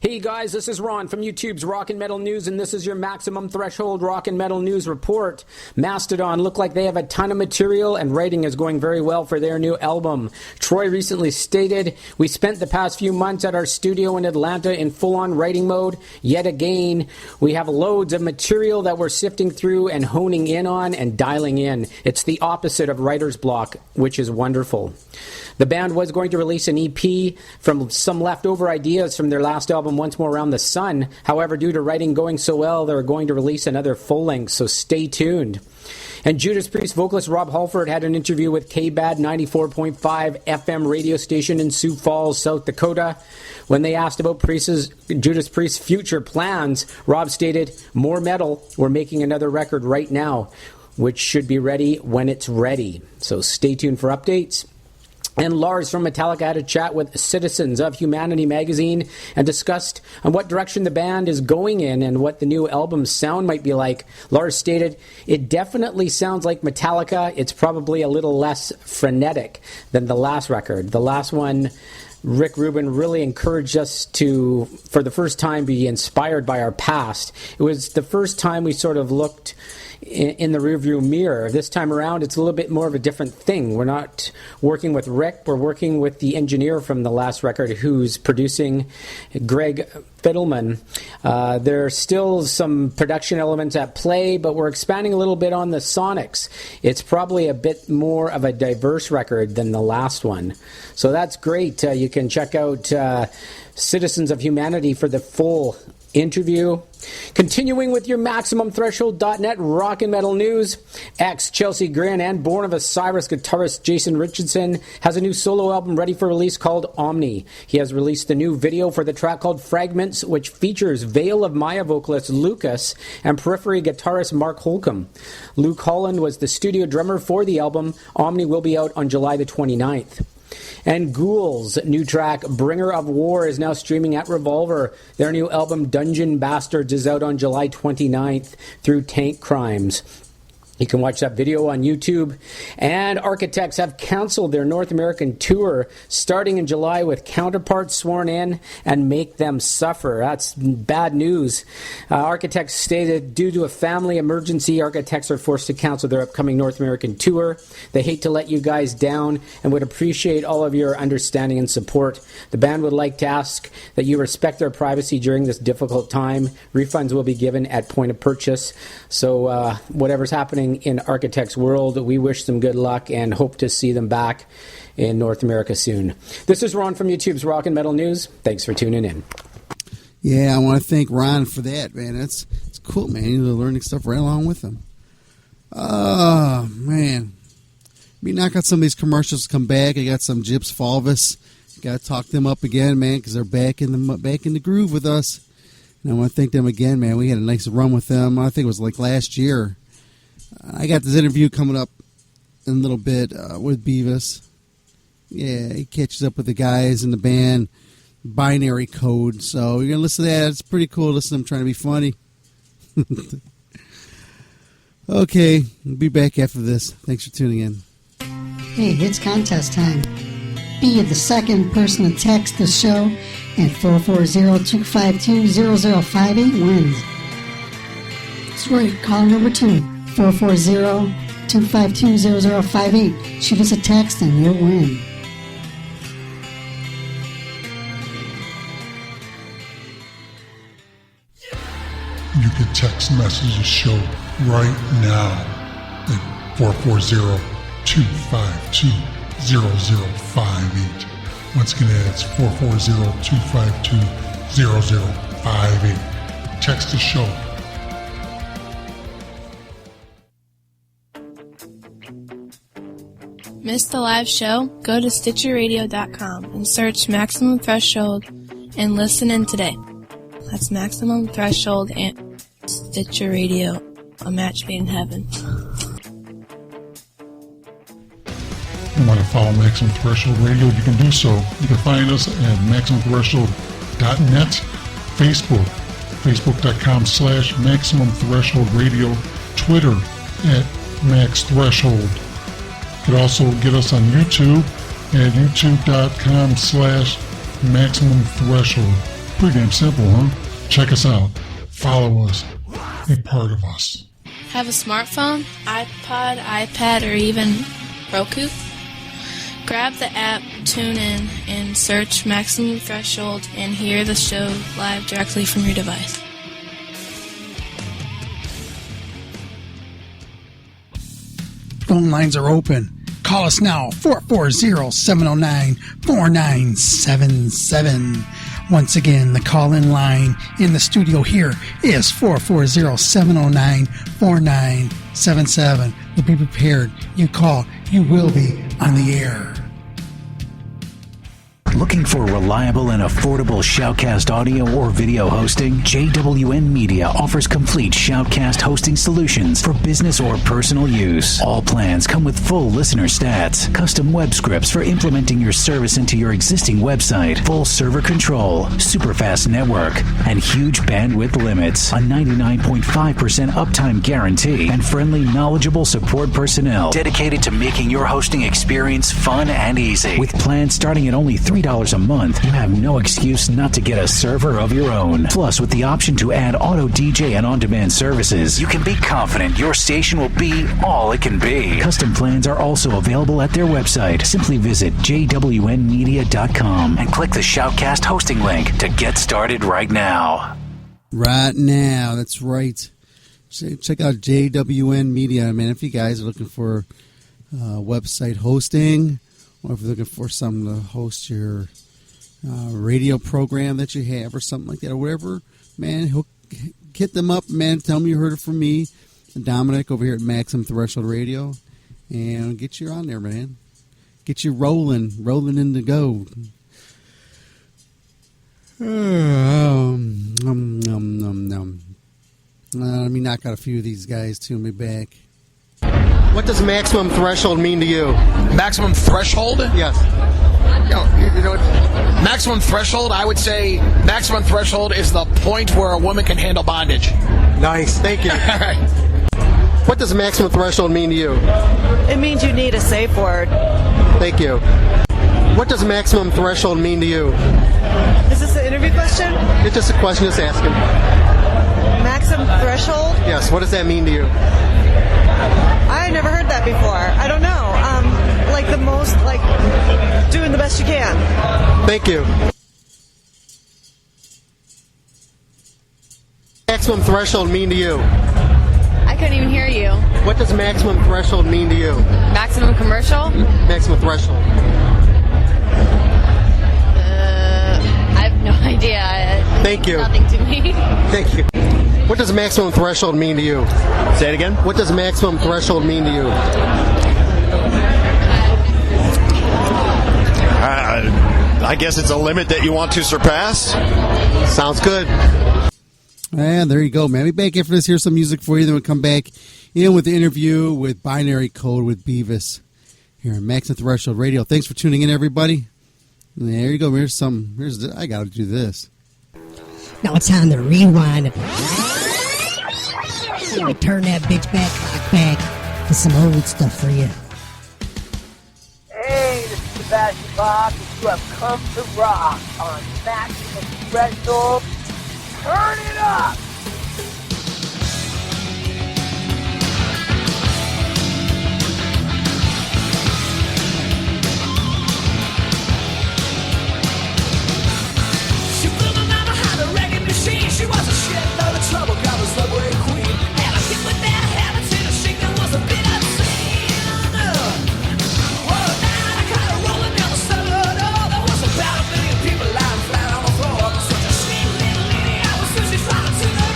Hey guys, this is Ron from YouTube's Rock and Metal News, and this is your Maximum Threshold Rock and Metal News report. Mastodon look like they have a ton of material, and writing is going very well for their new album. Troy recently stated, "We spent the past few months at our studio in Atlanta in full-on writing mode. Yet again, we have loads of material that we're sifting through and honing in on and dialing in. It's the opposite of writer's block, which is wonderful." The band was going to release an EP from some leftover ideas from their last album, Once More Around the Sun. However, due to writing going so well, they're going to release another full length, so stay tuned. And Judas Priest vocalist Rob Halford had an interview with KBAD 94.5 FM radio station in Sioux Falls, South Dakota. When they asked about Judas Priest's future plans, Rob stated, "More metal. We're making another record right now, which should be ready when it's ready." So stay tuned for updates. And Lars from Metallica had a chat with Citizens of Humanity magazine and discussed on what direction the band is going in and what the new album's sound might be like. Lars stated, "It definitely sounds like Metallica. It's probably a little less frenetic than the last record. The last one, Rick Rubin really encouraged us to, for the first time, be inspired by our past. It was the first time we sort of looked in the rearview mirror. This time around, it's a little bit more of a different thing. We're not working with Rick. We're working with the engineer from the last record who's producing, Greg Fiddleman. There's still some production elements at play, but we're expanding a little bit on the sonics. It's probably a bit more of a diverse record than the last one. So that's great. You can check out Citizens of Humanity for the full interview. Continuing with your MaximumThreshold.net rock and metal news, ex-Chelsea Grin and Born of Osiris guitarist Jason Richardson has a new solo album ready for release called Omni. He has released the new video for the track called Fragments, which features Veil of Maya vocalist Lucas and Periphery guitarist Mark Holcomb. Luke Holland was the studio drummer for the album. Omni will be out on July the 29th. And Ghouls' new track, Bringer of War, is now streaming at Revolver. Their new album, Dungeon Bastards, is out on July 29th through Tank Crimes. You can watch that video on YouTube. And Architects have canceled their North American tour starting in July with Counterparts Sworn In and Make Them Suffer. That's bad news. Architects stated due to a family emergency, Architects are forced to cancel their upcoming North American tour. They hate to let you guys down and would appreciate all of your understanding and support. The band would like to ask that you respect their privacy during this difficult time. Refunds will be given at point of purchase. So whatever's happening in Architects world, we wish them good luck and hope to see them back in North America soon. This is Ron from YouTube's Rock and Metal News. Thanks for tuning in. Yeah, I want to thank Ron for that, man. It's cool, man. You're learning stuff right along with him. Oh, man. Me knock out some of these commercials, come back. I got some Gyps Fulvis. Got to talk them up again, man, because they're back in the groove with us. And I want to thank them again, man. We had a nice run with them. I think it was like last year. I got this interview coming up in a little bit with Beavis. Yeah, he catches up with the guys in the band, Binary Code. So you're going to listen to that. It's pretty cool. Listen to them trying to be funny. Okay, we'll be back after this. Thanks for tuning in. Hey, it's contest time. Be the second person to text the show at 440-252-0058 wins. That's right, call number 2. 440-252-0058. Shoot us a text and you'll win. You can text message the show right now at 440-252-0058. Once again, that's 440-252-0058. Text the show. Missed the live show? Go to StitcherRadio.com and search Maximum Threshold and listen in today. That's Maximum Threshold and Stitcher Radio, a match made in heaven. You want to follow Maximum Threshold Radio, you can do so. You can find us at MaximumThreshold.net, Facebook, Facebook.com/Maximum Threshold Radio, Twitter at Max Threshold. You can also get us on YouTube at YouTube.com/Maximum Threshold. Pretty damn simple, huh? Check us out. Follow us. Be part of us. Have a smartphone, iPod, iPad, or even Roku? Grab the app, tune in, and search Maximum Threshold and hear the show live directly from your device. Phone lines are open. Call us now, 440-709-4977. Once again, the call-in line in the studio here is 440-709-4977. But be prepared. You call, you will be on the air. Looking for reliable and affordable Shoutcast audio or video hosting? JWN Media offers complete Shoutcast hosting solutions for business or personal use. All plans come with full listener stats, custom web scripts for implementing your service into your existing website, full server control, super fast network, and huge bandwidth limits, a 99.5% uptime guarantee, and friendly, knowledgeable support personnel dedicated to making your hosting experience fun and easy. With plans starting at only $3 a month, you have no excuse not to get a server of your own. Plus, with the option to add auto DJ and on-demand services, you can be confident your station will be all it can be. Custom plans are also available at their website. Simply visit jwnmedia.com and click the Shoutcast hosting link to get started right now. Right now, that's right. Check out JWN Media, man. If you guys are looking for website hosting, or if you're looking for something to host your radio program that you have or something like that, or whatever, man, hit them up, man. Tell them you heard it from me, Dominic, over here at Maximum Threshold Radio, and get you on there, man. Get you rolling in the go. Let me knock out a few of these guys, too, and be back. What does maximum threshold mean to you? Maximum threshold? Yes. You know, maximum threshold, I would say maximum threshold is the point where a woman can handle bondage. Nice. Thank you. All right. What does maximum threshold mean to you? It means you need a safe word. Thank you. What does maximum threshold mean to you? Is this an interview question? It's just a question, just asking. Maximum threshold? Yes, what does that mean to you? I never heard that before. I don't know. Like the most, like doing the best you can. Thank you. Maximum threshold mean to you? I couldn't even hear you. What does maximum threshold mean to you? Maximum commercial? Maximum threshold. I have no idea. Thank you. Nothing to me. Thank you. What does maximum threshold mean to you? Say it again. What does maximum threshold mean to you? I guess it's a limit that you want to surpass. Sounds good. And there you go, man. Be back after this. Here's some music for you. Then we'll come back in with the interview with Binary Code with Beavis here on Maximum Threshold Radio. Thanks for tuning in, everybody. And there you go. I got to do this. Now it's time to rewind it. Turn that bitch back, rock back to some old stuff for you. Hey, this is Sebastian Bach, and you have come to rock on Maximum Threshold. Turn it up! She blew my mama had a reggae machine. She was a shitload of trouble, got a subway queen. And I hit with that habit, see the shake that was a bit obscene. Well, night I caught her rolling down the cellar door. There was about 1 million people lying flat on the floor. Such a sweet little lady, I was seriously trying to tune her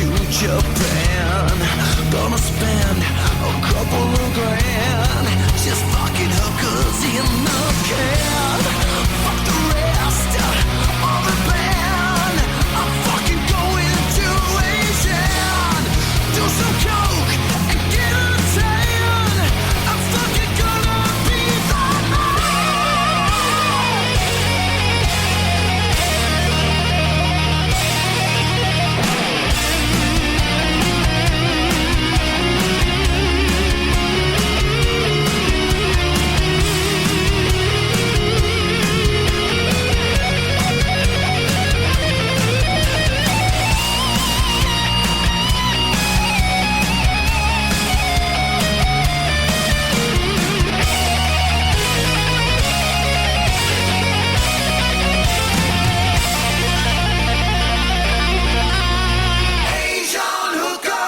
to Japan. Gonna spend a couple of grand just fucking hookers in the can. Fuck the rest of the band. I'm fucking going to Asian. Do some coke and get a tan. I'm fucking gonna be that man. Asian hooker,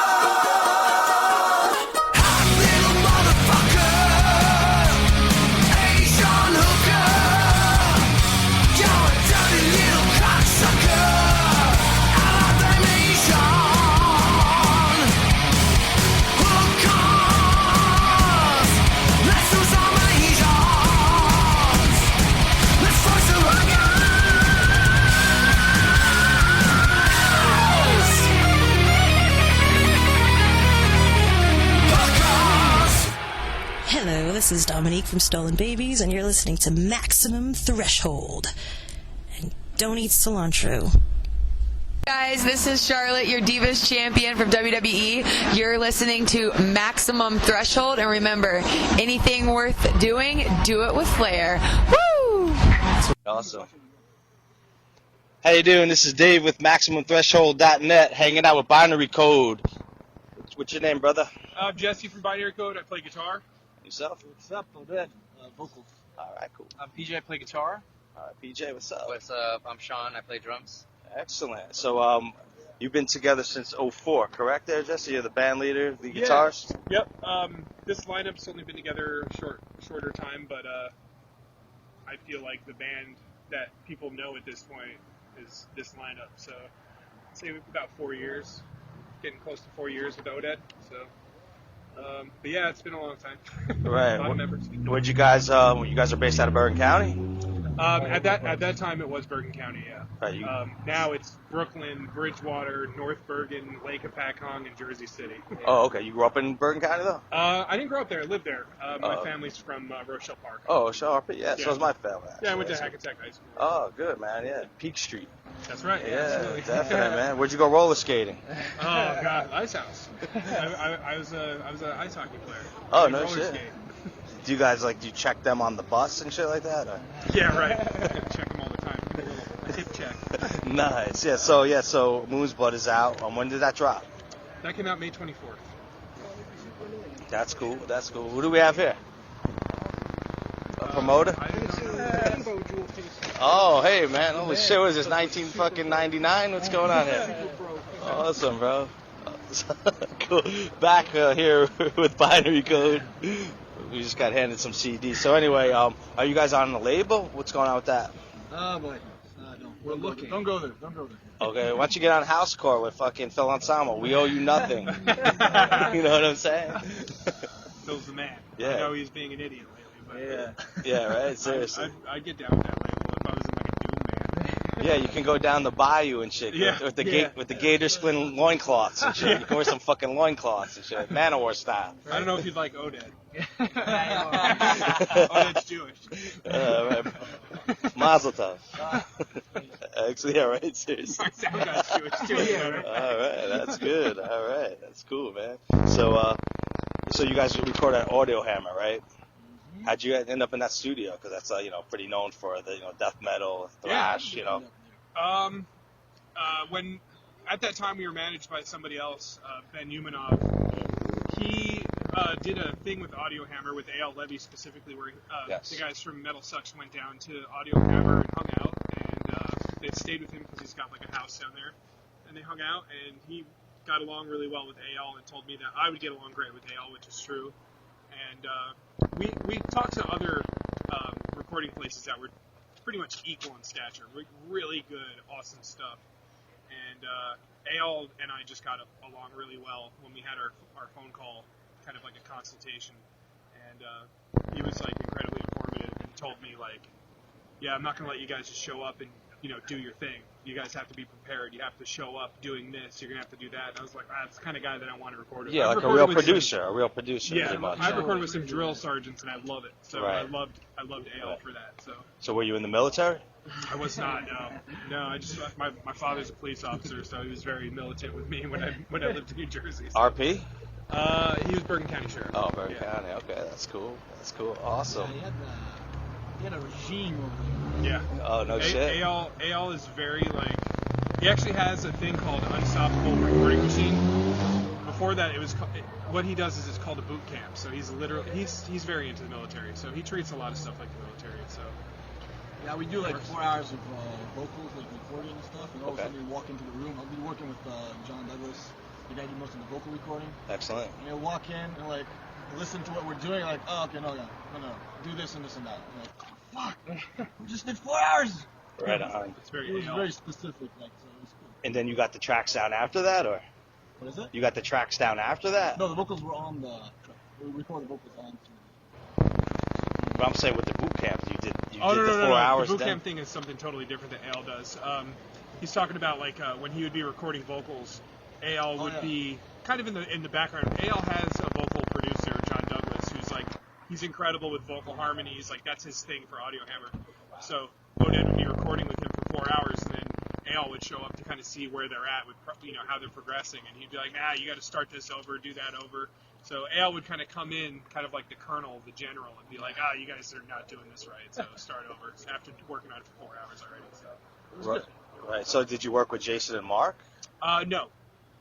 hot little motherfucker. Asian hooker, you're a dirty little cocksucker. I love them Asian hookers. Let's do some Asians. Let's fuck some hookers. Hello, this is Dominique from Stolen Babies, and you're listening to Maximum Threshold. And don't eat cilantro. Guys, this is Charlotte, your Divas champion from WWE. You're listening to Maximum Threshold, and remember, anything worth doing, do it with flair. Woo! Awesome. How you doing? This is Dave with MaximumThreshold.net, hanging out with Binary Code. What's your name, brother? I'm Jesse from Binary Code. I play guitar. Yourself? What's up? Odette. Vocals. All right, cool. I'm PJ. I play guitar. All right, PJ, what's up? What's up? I'm Sean. I play drums. Excellent. So, you've been together since '04, correct there, Jesse? You're the band leader, the guitarist? Yep. This lineup's only been together shorter time, but I feel like the band that people know at this point is this lineup. So, I'd say we've about 4 years, getting close to 4 years with Odette. So, but yeah, it's been a long time. Right. A lot of members. Where'd you guys, you guys are based out of Bergen County? At that time, it was Bergen County, yeah. Right, Now it's Brooklyn, Bridgewater, North Bergen, Lake Apacon, and Jersey City. Oh, okay. You grew up in Bergen County, though? I didn't grow up there. I lived there. My family's from Rochelle Park. Oh, Rochelle Park. Yeah, so is my family. Actually. Yeah, I went to Hackensack High School. Oh, good, man. Yeah, Peak Street. That's right. Yeah, absolutely. definitely, man. Where'd you go roller skating? Oh God, Ice House. I was an ice hockey player. Oh, I no roller shit. skate. Do you guys, do you check them on the bus and shit like that? Or? Yeah, right. Check them all the time. A tip check. Nice. Yeah, so Moon's Blood is out. When did that drop? That came out May 24th. That's cool. That's cool. Who do we have here? A promoter? Oh, hey, man. Holy shit, what is this, 1999? What's going on here? Awesome, bro. Cool. Back here with Binary Code. We just got handed some CDs. So anyway, are you guys on the label? What's going on with that? Oh, boy. No. We're looking. Don't go there. Don't go there. Okay, why don't you get on Housecore with fucking Phil Anselmo? We owe you nothing. You know what I'm saying? Phil's the man. Yeah. I know he's being an idiot lately, but Yeah, right? Seriously. I'd get down with that label if I was in like a doom band. Yeah, you can go down the bayou and shit with the gator skin loincloths and shit. You can wear some fucking loincloths and shit, Manowar style. I don't know if you'd like Odette. Odette's Jewish. Right. Mazel tov. Actually, yeah, right? Seriously. My sound guy's Jewish too. All right, that's good. All right, that's cool, man. So you guys record at Audio Hammer, right? How'd you end up in that studio? Because that's pretty known for the death metal, thrash, When at that time we were managed by somebody else, Ben Umanov. He did a thing with Audio Hammer with A.L. Levy specifically, where the guys from Metal Sucks went down to Audio Hammer and hung out, and they stayed with him because he's got like a house down there, and they hung out, and he got along really well with A.L. and told me that I would get along great with A.L., which is true. And we talked to other recording places that were pretty much equal in stature, really good, awesome stuff. and Al and I just got along really well when we had our phone call, kind of like a consultation, and he was like incredibly informative and told me like, yeah, I'm not gonna let you guys just show up and do your thing. You guys have to be prepared. You have to show up doing this. You're gonna have to do that. And I was like, that's the kind of guy that I want to record with. Yeah, like a real producer. Yeah, pretty much. I've recorded with some drill sergeants, and I love it. So Right. I loved Ale for that. So were you in the military? I was not. No. I just my father's a police officer, so he was very militant with me when I lived in New Jersey. So. RP? He was Bergen County Sheriff. Oh, Bergen County. Okay, that's cool. Awesome. Yeah, he had a regime over there. Yeah. Oh, no shit. AL is very he actually has a thing called Unstoppable Recording Machine. Before that, what he does is it's called a boot camp. So he's very into the military. So he treats a lot of stuff like the military. So. Yeah, we do like 4 hours of vocals, like recording and stuff, and all of a sudden we walk into the room. I'll be working with John Douglas, the guy who did most of the vocal recording. Excellent. And you'll walk in and like listen to what we're doing, like, oh, okay, no, do this and this and that. And like, fuck, we just did 4 hours. Right on. It was very specific, like, so it was cool. And then you got the tracks down after that, or? What is it? You got the tracks down after that? No, the vocals were on the track. We recorded the vocals on. But I'm saying with the boot camp, you did the 4 No. hours. The boot camp thing is something totally different that Al does. He's talking about when he would be recording vocals, Al would be kind of in the background. Al has a vocal producer, John Douglas, who's he's incredible with vocal harmonies. That's his thing for Audio Hammer. So Oded would be recording with him for 4 hours, and then Al would show up to kind of see where they're at with how they're progressing, and he'd be like, you got to start this over, do that over. So Al would kind of come in, kind of like the colonel, the general, and be like, you guys are not doing this right, so start over. After working on it for 4 hours already. So. Right. So did you work with Jason and Mark? No.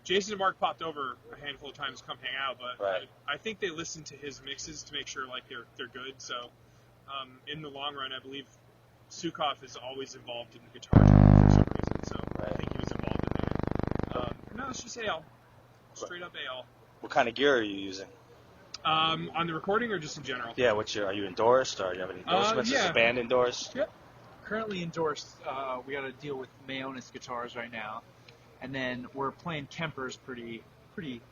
Jason and Mark popped over a handful of times to come hang out, but I think they listened to his mixes to make sure they're good. So in the long run, I believe Sukov is always involved in the guitar for some reason. So I think he was involved in that. No, it's just Al. Straight up Al. What kind of gear are you using? On the recording or just in general? Yeah, are you endorsed, or do you have any endorsements? Is the band endorsed? Yep. Currently endorsed. We got to deal with Mayonis guitars right now, and then we're playing Kempers pretty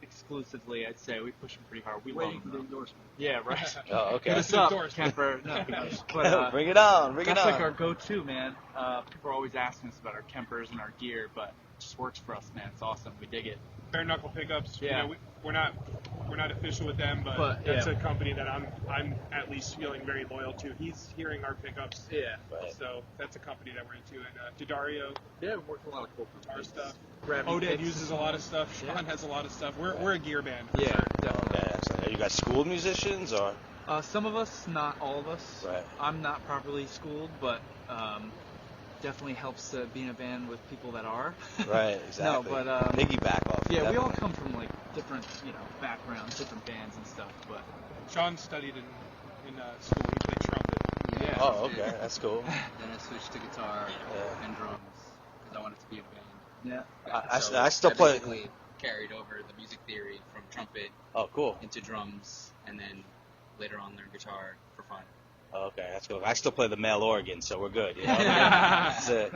exclusively. I'd say we push them pretty hard. We waiting love for them. the endorsement. Yeah, right. Oh, okay. What's up, Kemper? No, but, bring it on. That's like our go-to, man. People are always asking us about our Kempers and our gear, but it just works for us, man. It's awesome. We dig it. Bare knuckle pickups. Yeah. We're not official with them, but that's a company that I'm at least feeling very loyal to. He's hearing our pickups. Yeah. So that's a company that we're into. And D'Addario. Yeah, we worked a lot of cool guitar stuff. Gravity Oded picks. uses a lot of stuff. Sean has a lot of stuff. We're a gear band. For Yeah, sure. definitely. Okay, excellent. Are you guys schooled musicians, or? Some of us, not all of us. Right. I'm not properly schooled, but definitely helps being in a band with people that are. Right, exactly. No, but piggyback off. Yeah, we all definitely. come from different, backgrounds, different bands and stuff. But Sean studied in school. He played trumpet. Yeah. Oh, okay, that's cool. Then I switched to guitar and drums because I wanted to be a band. Yeah. I still play. Basically carried over the music theory from trumpet cool. into drums, and then later on learned guitar for fun. Oh, okay, that's cool. I still play the male organ, so we're good. That's it.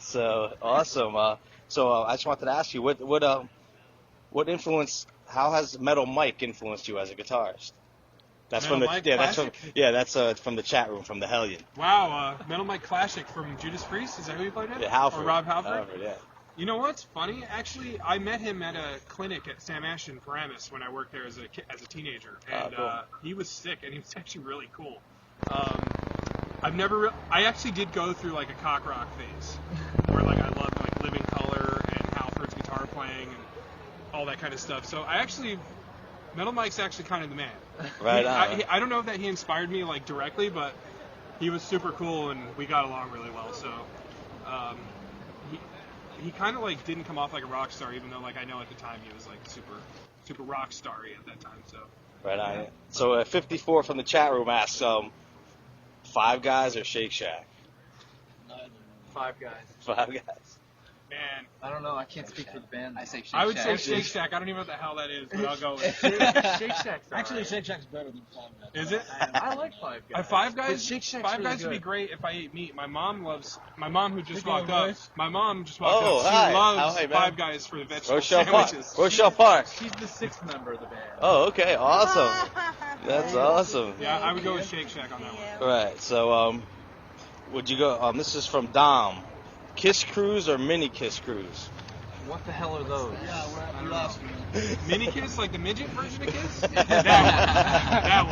So awesome. So I just wanted to ask you, what influence? How has Metal Mike influenced you as a guitarist? That's Metal Mike Classic? That's from the chat room from the Hellion. Wow, Metal Mike Classic from Judas Priest. Is that who you played with? Yeah, Halford. Or Rob Halford? Halford, yeah. You know what's funny? Actually, I met him at a clinic at Sam Ash in Paramus when I worked there as a teenager, and cool. he was sick, and he was actually really cool. I actually did go through a cock rock phase, where I loved Living Colour and Halford's guitar playing and all that kind of stuff. So Metal Mike's actually kind of the man. Right I don't know that he inspired me directly, but he was super cool and we got along really well. So he kind of like didn't come off like a rock star, even though like I know at the time he was like super rock starry at that time. So right on. So 54 from the chat room asks, Five Guys or Shake Shack? Five Guys. Five Guys. Man, I don't know. I can't speak for the band. I say Shake I would Shack. say Shake Shack. I don't even know what the hell that is, but I'll go with Shake Shack's actually Shake Shack's better than Five Guys. Is it? I like Five Guys. Five Guys? But Shake Shack's Five really Guys would be good. great if I ate meat. My mom who just Pick walked up, up. boys. My mom just walked Oh, up. She hi. loves Hi, man. Five Guys for the vegetable Rochelle Park. sandwiches. Rochelle Park. She's the 6th member of the band. Oh, okay. Awesome. That's awesome. Yeah, I would go with Shake Shack on that one. Right. So, would you go? This is from Dom. Kiss Cruise or Mini Kiss Cruise? What the hell are those? Yeah, we're lost. Mini Kiss, like the midget version of Kiss? that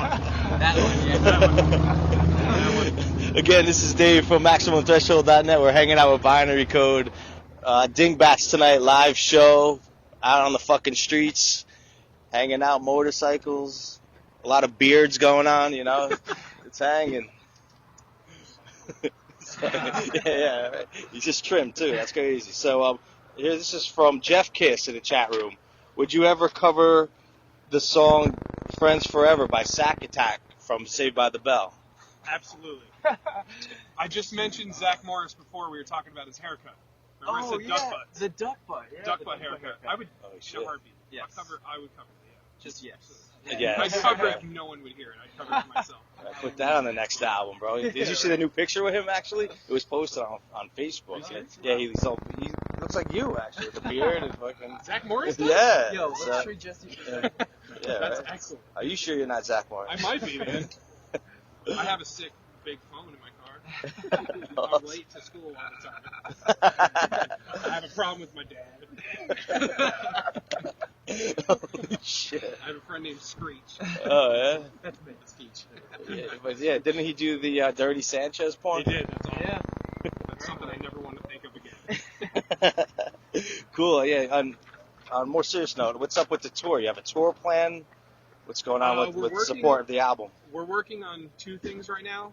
one. Again, this is Dave from MaximumThreshold.net. We're hanging out with Binary Code. Dingbats tonight, live show. Out on the fucking streets. Hanging out, motorcycles. A lot of beards going on, you know. It's hanging. Yeah, right. He's just trimmed, too. That's crazy. So, here, this is from Jeff Kiss in the chat room. Would you ever cover the song Friends Forever by Sack Attack from Saved by the Bell? Absolutely. I just mentioned Zach Morris before. We were talking about his haircut. Remember I said duck butt? The duck butt. Yeah, Duck butt haircut. I would, Oh, in shit. a heartbeat. Yes. I would cover it, yeah. Just yes. Yes. I'd cover it, no one would hear it. I'd cover it for myself. Put that on the next album, bro. Did you see the new picture with him, actually? It was posted on Facebook. Yeah, he looks like you, actually, with the beard and fucking... Zach Morris does? Yeah. Yo, let's trade Jesse for that. Yeah, That's right. excellent. Are you sure you're not Zach Morris? I might be, man. I have a sick, big phone in my car. I'm late to school all the time. I have a problem with my dad. Holy shit. I have a friend named Screech. Oh, yeah? That's me, Screech. Yeah, but yeah, didn't he do the Dirty Sanchez porn? He did, that's all. Yeah. That's something I never want to think of again. Cool, yeah. On a more serious note, what's up with the tour? You have a tour plan? What's going on with the support of the album? We're working on two things right now.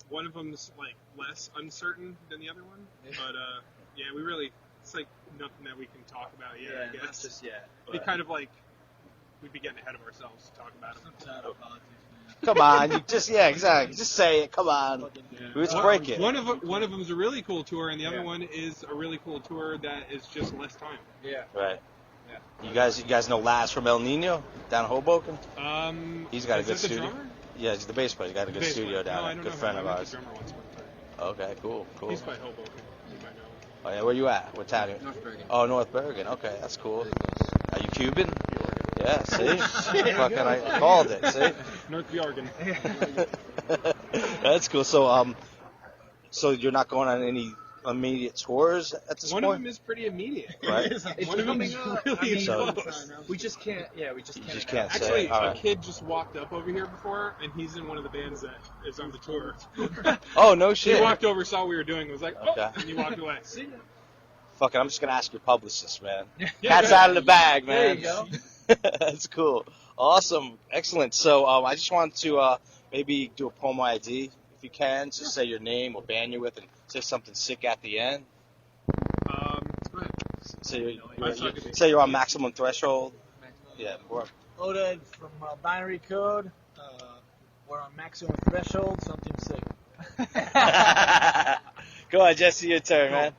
One of them's like less uncertain than the other one, but yeah, it's like nothing that we can talk about yet. I guess. Not just yet. It'd be kind of like we'd be getting ahead of ourselves to talk about it. Come on, exactly. Just say it. Come on, let's break it. One of them is a really cool tour, and the other one is a really cool tour that is just less time. Yeah. Right. Yeah. You guys know Laz from El Nino down in Hoboken? He's got a is good that the studio. drummer? Yeah, he's the bass player. He's got a good studio down there. I don't Good know friend him. of I met ours. the drummer once. Okay, cool. He's by Hoboken. You might know. Oh yeah, where you at? What town? North Bergen. Oh, North Bergen. Okay, that's cool. Are you Cuban? Yeah, see? Fucking, I called it, see? North Bjorgen. That's cool. So you're not going on any immediate tours at this One point? of them is pretty immediate. Right. One of them is really So- close. We just can't. Yeah, we just You can't. just can't say Actually, it. All a right. kid just walked up over here before, and he's in one of the bands that is on the tour. Oh, no shit. He walked over, saw what we were doing, was like, oh, Okay. and he walked away. See ya. Fuck it, I'm just going to ask your publicist, man. Yeah, Cat's go out of the bag, There man. you go. That's cool. Awesome. Excellent. So I just wanted to maybe do a promo ID, if you can. Just say your name, what band you're with, and say something sick at the end. Go ahead. Say you're on Maximum Threshold. Yeah. Oded from Binary Code. We're on Maximum Threshold. Something sick. Go on, Jesse, your turn, man.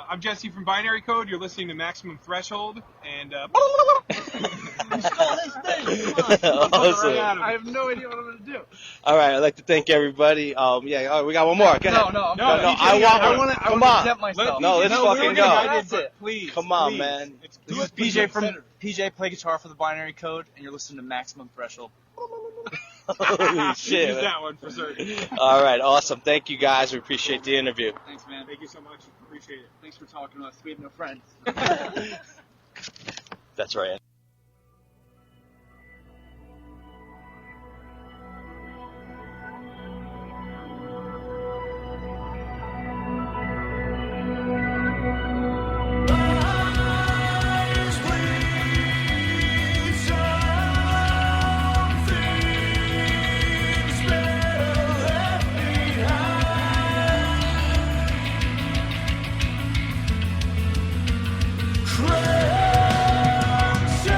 I'm Jesse from Binary Code. You're listening to Maximum Threshold, and You stole his thing. Come on. Awesome. I have no idea what I'm going to do. All right, I'd like to thank everybody. All right, we got one more. Go ahead. No, I want to exempt myself. No, let's fucking go. That's it. Please. Come on, please. man. This is PJ from PJ Play Guitar for the Binary Code, and you're listening to Maximum Threshold. Holy shit. Use that one for certain. All right, awesome. Thank you, guys. We appreciate the interview. Thanks, man. Thank you so much. Appreciate it. Thanks for talking to us. We have no friends. That's right. Crazy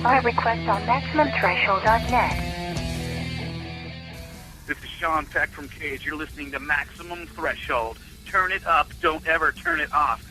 or request on MaximumThreshold.net. This is Sean Peck from Cage. You're listening to Maximum Threshold. Turn it up. Don't ever turn it off.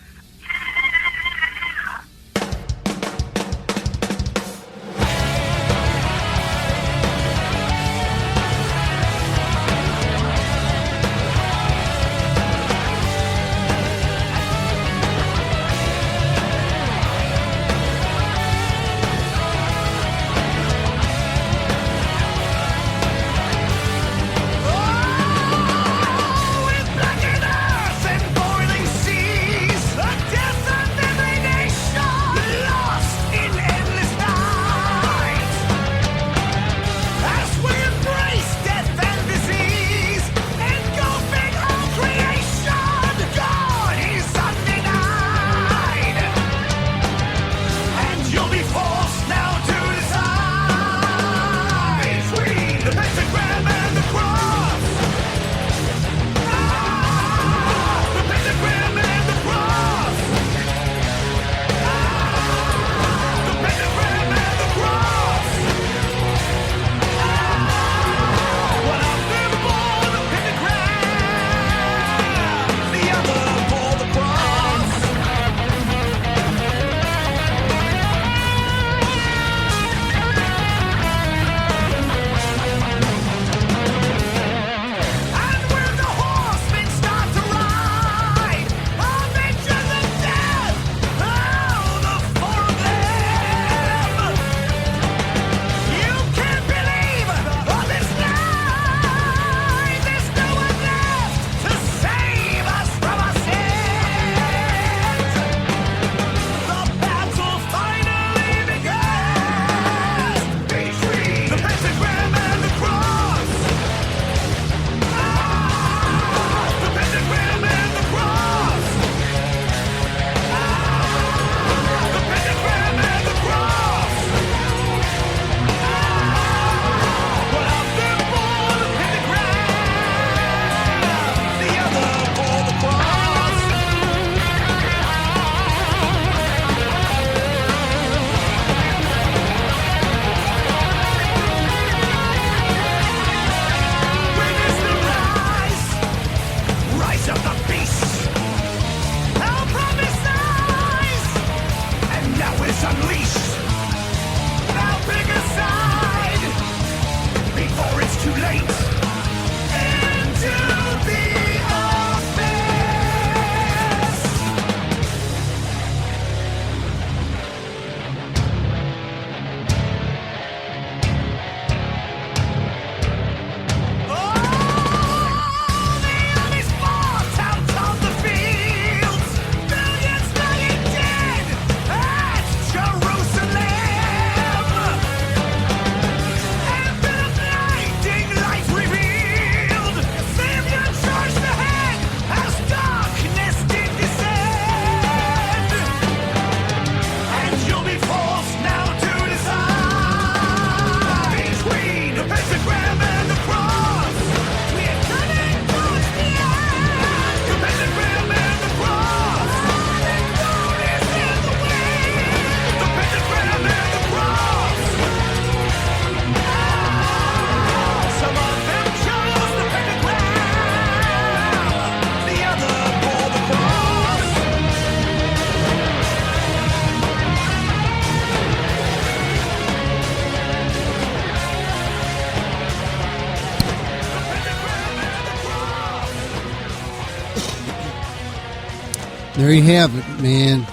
There you have it, man.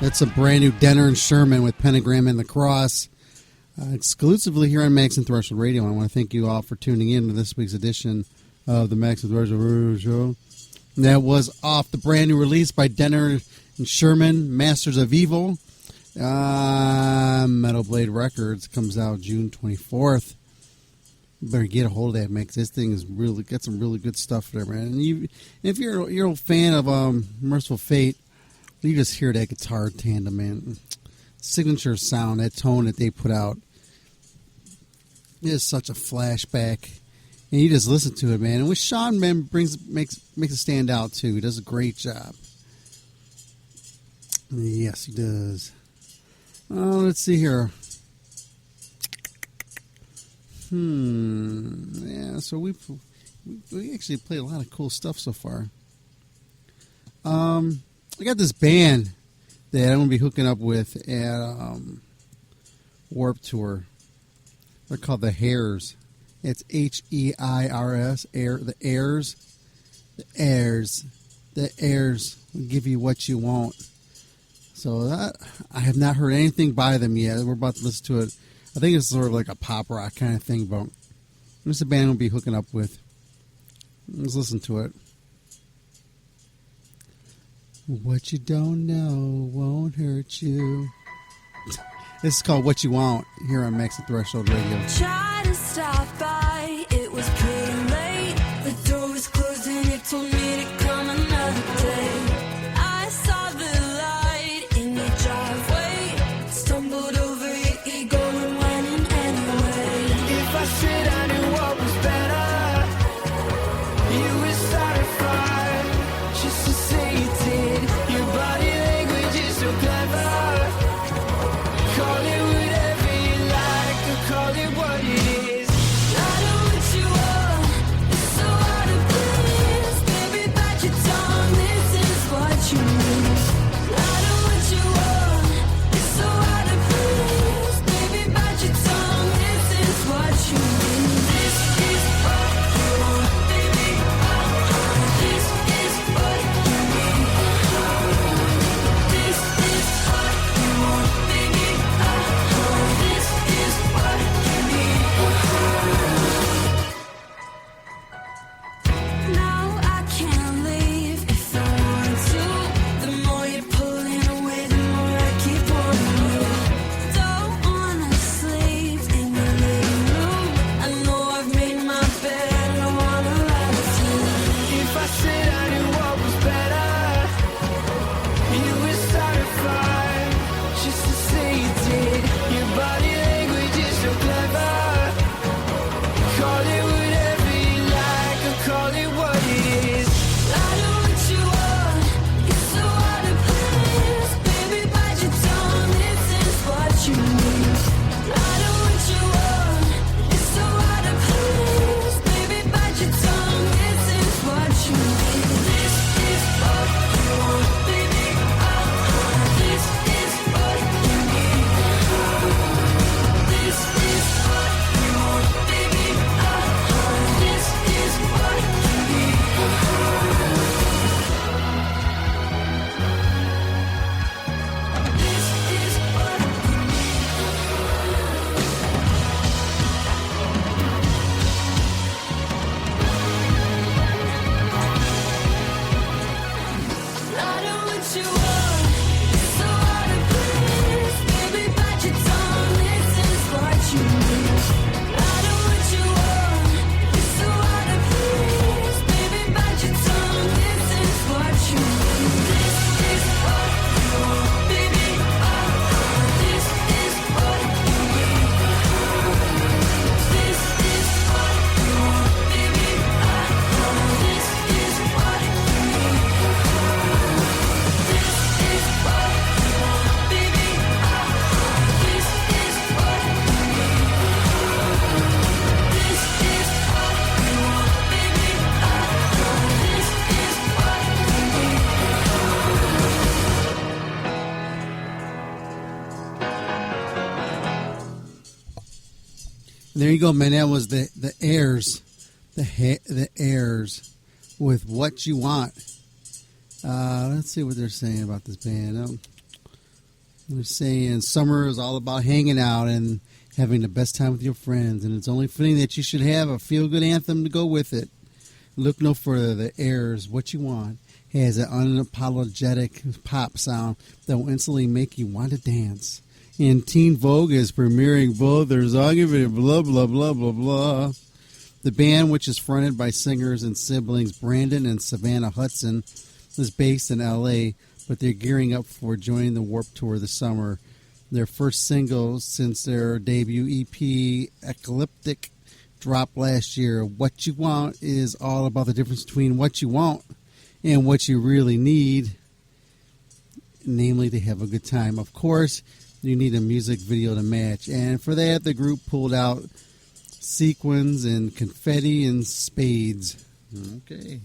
That's a brand new Denner and Sherman with Pentagram and the Cross. Exclusively here on Maximum Threshold Radio. I want to thank you all for tuning in to this week's edition of the Maximum Threshold Radio Show. That was off the brand new release by Denner and Sherman, Masters of Evil. Metal Blade Records comes out June 24th. You better get a hold of that, man, 'cause this thing is really got some really good stuff there, man. And if you're a fan of Merciful Fate, you just hear that guitar tandem, man. Signature sound, that tone that they put out is such a flashback. And you just listen to it, man. And with Sean, man, makes it stand out too. He does a great job. Yes, he does. Let's see here. Yeah, so we actually played a lot of cool stuff so far. I got this band that I'm going to be hooking up with at Warped Tour. They're called The Hairs. It's Heirs. The Heirs. The Heirs. The Heirs will give you what you want. So that, I have not heard anything by them yet. We're about to listen to it. I think it's sort of like a pop rock kind of thing, but this is a band we'll be hooking up with. Let's listen to it. What you don't know won't hurt you. This is called What You Want here on Max and Threshold Radio. Tried to stop by, it was pretty late. The door was closed and it told me to come another day. I saw the light in the driveway, stumbled over your ego and went in anyway. If I said I knew what was better, you would start a fire just to say you did. Your body language is so clever. Call it whatever you like, or call it what it is. I know what you want, it's so hard to please. Baby, bite your tongue, this is what you need. I know what you want, it's so hard to please. Baby, bite your tongue, this is what you need. This is what you want, baby. This is what you need. This is what you want, baby. This is what you need. Now I can't leave if I want to. The more you're pulling away, the more I keep wanting you. Don't wanna sleep in the living room. I know I've made my bed, I wanna lie with you. If I said I knew what was better, you would start a fire just to say you did. Your body language is so clever. Call it whatever you like, or call it what it is. I know what you want, it's so hard to please. Baby, bite your tongue, this is what you need. I know what you want, it's so hard to please. Baby, bite your tongue, this is what you need. This is what you want, baby. This is what you need. This is what you want, baby. This is what you need. This is what I know what you want, it's so hard to please. Baby, bite your tongue, this is what you need. I know what you want, it's so hard to please. Baby, bite your tongue, this is what you need. This is what you want, baby. This is what you need. This is what you want, baby. This is what you need. This is what you want, baby. This is what you need. This is what you want, baby. This is what you need. There you go, man. That was the Heirs. The Heirs with What You Want. Let's see what they're saying about this band. They're saying summer is all about hanging out and having the best time with your friends, and it's only fitting that you should have a feel-good anthem to go with it. Look no further. The Heirs, What You Want, has an unapologetic pop sound that will instantly make you want to dance. And Teen Vogue is premiering both their song of it, blah, blah, blah, blah, blah. The band, which is fronted by singers and siblings Brandon and Savannah Hudson, is based in L.A., but they're gearing up for joining the Warped Tour this summer. Their first single since their debut EP, Ecliptic, dropped last year. What You Want is all about the difference between what you want and what you really need, namely to have a good time. Of course, you need a music video to match, and for that, the group pulled out sequins and confetti and spades. Okay.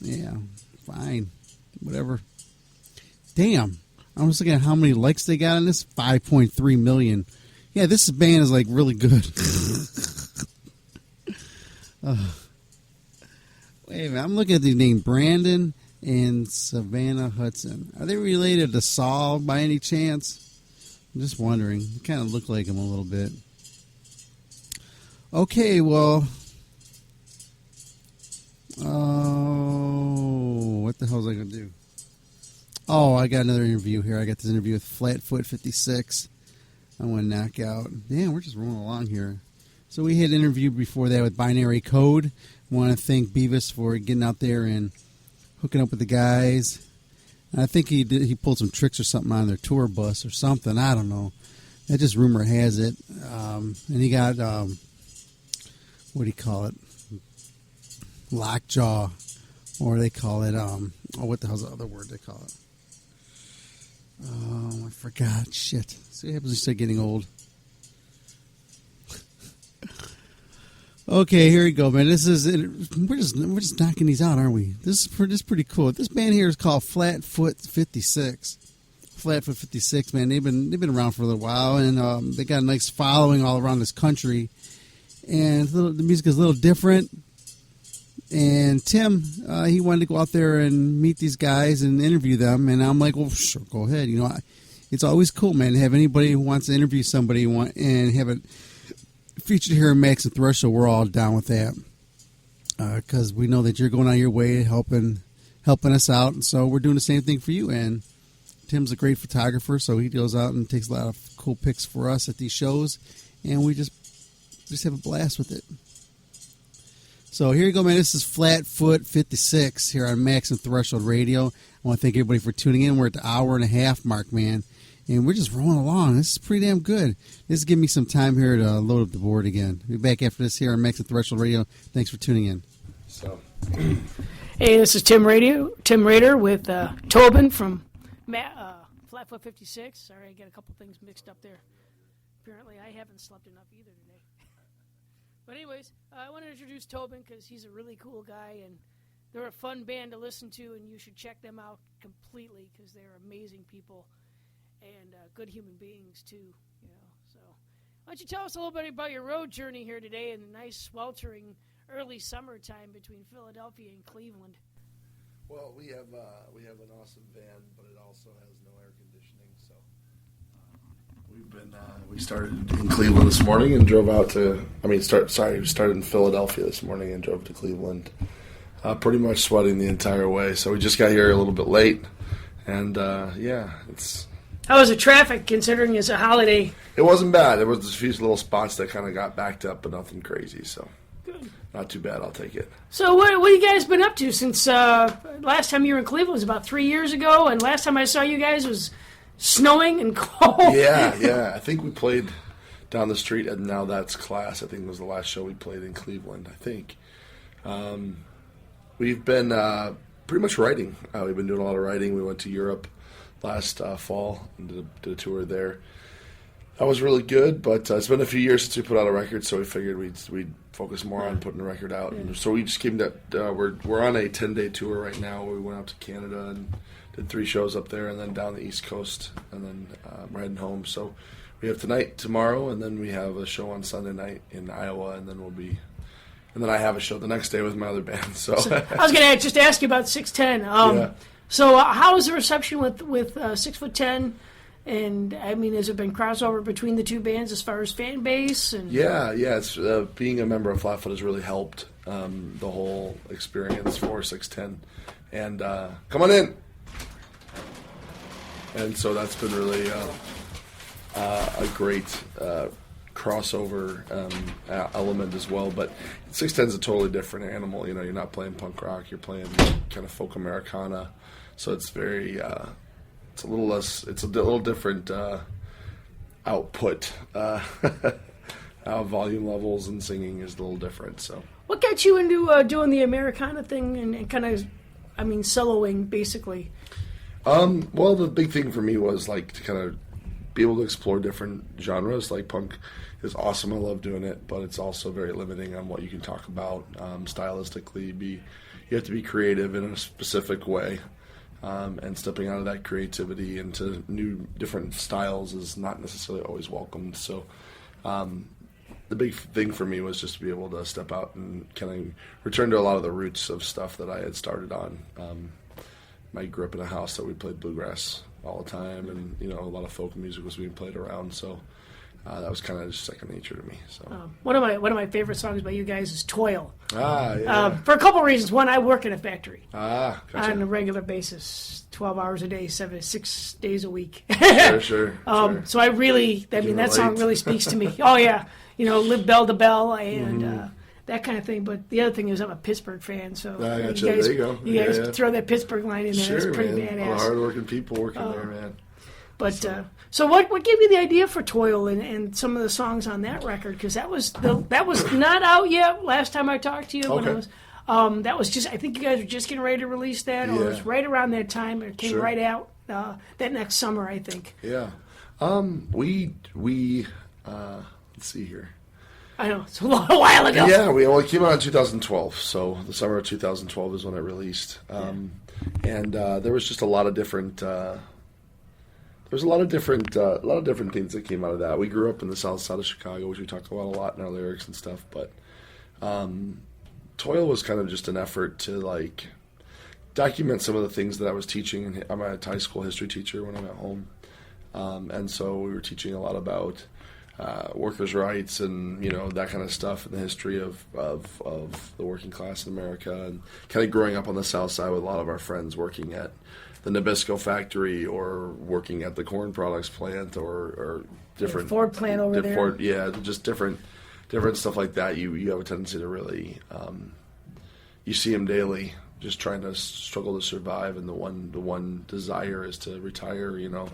Yeah, fine. Whatever. Damn. I'm just looking at how many likes they got on this. 5.3 million. Yeah, this band is like really good. Wait a minute. I'm looking at the name Brandon and Savannah Hudson. Are they related to Saul by any chance? I'm just wondering. They kind of look like him a little bit. Okay, well. Oh, what the hell was I going to do? Oh, I got another interview here. I got this interview with Flatfoot 56. I want to knock out. Damn, we're just rolling along here. So we had an interview before that with Binary Code. I want to thank Beavis for getting out there and hooking up with the guys. And I think he pulled some tricks or something on their tour bus or something. I don't know. That just rumor has it. And he got, what do you call it? Lockjaw. Or they call it, what the hell's the other word they call it? Oh, I forgot. Shit. See what happens when you start getting old. Okay, here we go, man. This is we're just knocking these out, aren't we? This is pretty cool. This band here is called Flatfoot 56. Flatfoot 56, man. They've been around for a little while, and they got a nice following all around this country. And the music is a little different. And Tim, he wanted to go out there and meet these guys and interview them. And I'm like, well, sure, go ahead. You know, it's always cool, man, to have anybody who wants to interview somebody and have it featured here in Max and Threshold. We're all down with that because we know that you're going out of your way helping us out. And so we're doing the same thing for you. And Tim's a great photographer, so he goes out and takes a lot of cool pics for us at these shows. And we just have a blast with it. So here you go, man. This is Flatfoot 56 here on Max and Threshold Radio. I want to thank everybody for tuning in. We're at the hour and a half mark, man. And we're just rolling along. This is pretty damn good. This is giving me some time here to load up the board again. We'll be back after this here on Max and Threshold Radio. Thanks for tuning in. Hey, this is Tim Rader with Tobin from Flatfoot 56. Sorry, I got a couple things mixed up there. Apparently, I haven't slept enough either today. But anyways, I want to introduce Tobin because he's a really cool guy, and they're a fun band to listen to, and you should check them out completely because they're amazing people and good human beings too. You know, so why don't you tell us a little bit about your road journey here today in the nice sweltering early summertime between Philadelphia and Cleveland? Well, we have an awesome van, but it also has no air conditioning, so. We started in Cleveland this morning and drove out to. We started in Philadelphia this morning and drove to Cleveland. Pretty much sweating the entire way. So we just got here a little bit late, and it's. How was the traffic considering it's a holiday? It wasn't bad. There was a few little spots that kind of got backed up, but nothing crazy. So. Good. Not too bad. I'll take it. So what have you guys been up to since last time you were in Cleveland was about 3 years ago, and last time I saw you guys was snowing and cold. Yeah. I think we played down the street, and now that's Class. I think it was the last show we played in Cleveland, I think. We've been pretty much writing. We've been doing a lot of writing. We went to Europe last fall and did a tour there. That was really good, but it's been a few years since we put out a record, so we figured we'd focus more on putting a record out. And so we just came to, we're on a 10-day tour right now. We went out to Canada and did 3 shows up there, and then down the East Coast, and then we're heading home. So we have tonight, tomorrow, and then we have a show on Sunday night in Iowa, and then I have a show the next day with my other band. So I was going to just ask you about 6'10". So how is the reception with 6'10"? And I mean, has it been crossover between the two bands as far as fan base? And yeah. It's being a member of Flatfoot has really helped the whole experience for 6'10". And come on in. And so that's been really a great crossover element as well. But 6'10" is a totally different animal. You know, you're not playing punk rock; you're playing kind of folk Americana. So it's very, it's a little less. It's a little different output. Volume levels and singing is a little different. So what got you into doing the Americana thing and kind of, soloing basically? Well, the big thing for me was like to kind of be able to explore different genres. Like punk is awesome. I love doing it, but it's also very limiting on what you can talk about stylistically. You have to be creative in a specific way, and stepping out of that creativity into new, different styles is not necessarily always welcomed. So the big thing for me was just to be able to step out and kind of return to a lot of the roots of stuff that I had started on. I grew up in a house that we played bluegrass all the time, and a lot of folk music was being played around. So that was kind of just second nature to me. So one of my favorite songs by you guys is "Toil." Yeah. For a couple reasons. One, I work in a factory Gotcha. on a regular basis, 12 hours a day, 6 days a week. Sure. So I really, that song really speaks to me. Oh yeah, live bell to bell and. That kind of thing, but the other thing is I'm a Pittsburgh fan, so gotcha. you guys, there you go. You guys throw that Pittsburgh line in there. Sure, It's pretty man. badass. A lot of hard-working people working there, man. But so what gave you the idea for Toil and some of the songs on that record? Because that was not out yet last time I talked to you. Okay. When that was just, I think you guys were just getting ready to release that, or it was right around that time. It came right out that next summer, I think. Yeah. We let's see here. I know, it's a while ago. Yeah, it came out in 2012, so the summer of 2012 is when it released. And there was just a lot of different things that came out of that. We grew up in the south side of Chicago, which we talk about a lot in our lyrics and stuff, but Toil was kind of just an effort to document some of the things that I was teaching. I'm a high school history teacher when I'm at home, and so we were teaching a lot about workers' rights and that kind of stuff, and the history of the working class in America, and kind of growing up on the South Side with a lot of our friends working at the Nabisco factory or working at the corn products plant or different Ford plant over there. Just different stuff like that. You have a tendency to really you see them daily, just trying to struggle to survive, and the one desire is to retire, and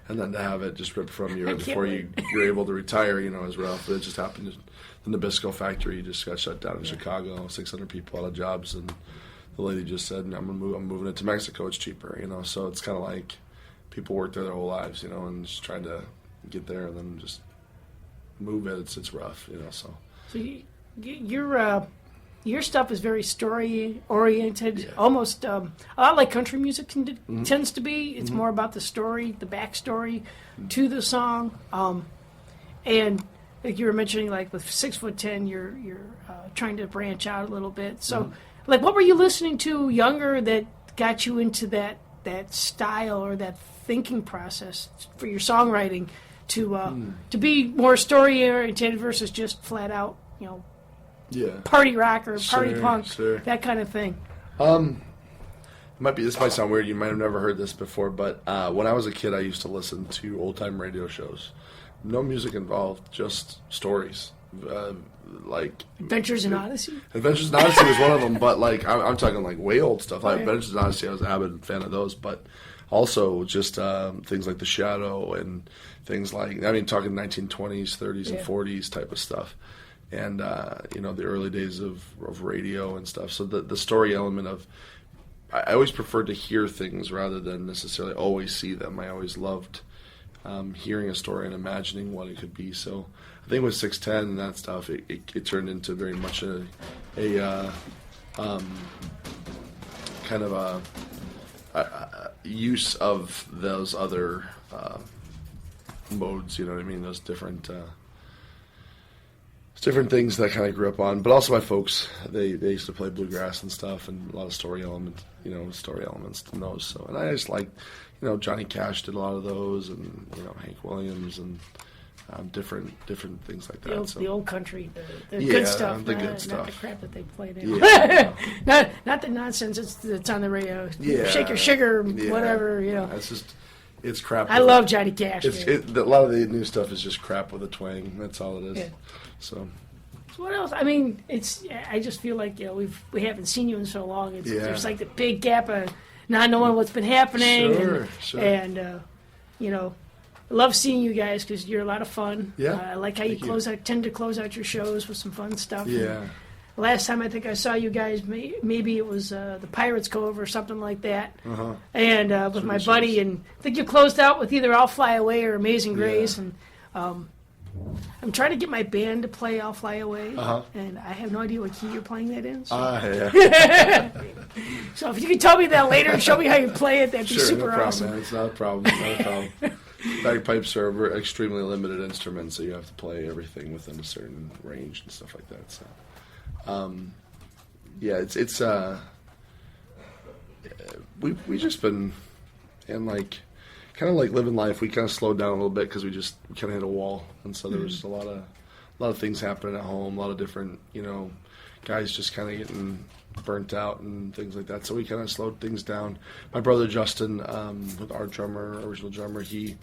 then to have it just ripped from you right before you're able to retire, is rough. But it just happened. The Nabisco factory just got shut down in Chicago. 600 people out of jobs, and the lady just said, "I'm moving it to Mexico. It's cheaper." So it's kind of like people work there their whole lives, and just trying to get there and then just move it. It's rough, So your stuff is very story oriented, almost a lot like country music tends to be. It's more about the story, the backstory to the song, and like you were mentioning, like with 6'10", you're trying to branch out a little bit. So, what were you listening to younger that got you into that style or that thinking process for your songwriting to be more story oriented versus just flat out, party rock or party punk, that kind of thing? This might sound weird. You might have never heard this before, but when I was a kid, I used to listen to old time radio shows. No music involved, just stories. Adventures in Odyssey. Adventures in Odyssey was one of them, but I'm talking way old stuff. Adventures in Odyssey, I was an avid fan of those, but also just things like The Shadow and things talking 1920s, 30s, and 40s type of stuff. And the early days of radio and stuff. So the story element of, I always preferred to hear things rather than necessarily always see them. I always loved hearing a story and imagining what it could be. So I think with 6'10" and that stuff, it turned into very much a kind of a use of those other modes. You know what I mean? Those different things that I kind of grew up on. But also my folks, they used to play bluegrass and stuff, and a lot of story elements in those. So, and I just like, Johnny Cash did a lot of those, and Hank Williams and different things like that. The old country, the good stuff, the good stuff, not the crap that they played. Yeah. not the nonsense that's on the radio. Yeah. Shake your sugar, whatever. It's crap. I love Johnny Cash. A lot of the new stuff is just crap with a twang. That's all it is. Yeah. So what else? I mean, I just feel like we haven't seen you in so long. There's like the big gap of not knowing what's been happening. Sure. And I love seeing you guys because you're a lot of fun. Yeah. I like how you tend to close out your shows with some fun stuff. Yeah. last time I think I saw you guys, maybe it was the Pirates Cove or something like that. And with my buddy, and I think you closed out with either I'll Fly Away or Amazing Grace. And I'm trying to get my band to play I'll Fly Away, and I have no idea what key you're playing that in. So, so if you could tell me that later and show me how you play it, that'd be super awesome. Man. It's not a problem. Not a problem. Bagpipes are extremely limited instruments, so you have to play everything within a certain range and stuff like that. So, it's we just been in like kind of like living life. We kind of slowed down a little bit because we kind of hit a wall, and so there was a lot of things happening at home, a lot of different guys just kind of getting burnt out and things like that. So we kind of slowed things down. My brother Justin, with our original drummer, he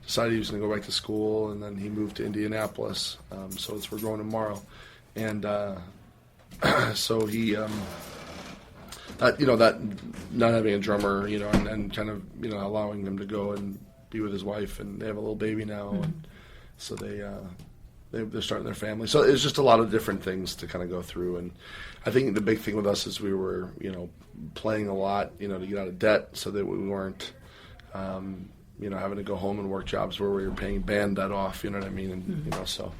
decided he was going to go back to school, and then he moved to Indianapolis. So we're going tomorrow, and so he, that not having a drummer, and kind of allowing him to go and be with his wife, and they have a little baby now, and so they're starting their family. So it's just a lot of different things to kind of go through. And I think the big thing with us is we were, playing a lot, to get out of debt so that we weren't, having to go home and work jobs where we were paying band debt off, you know what I mean? And, so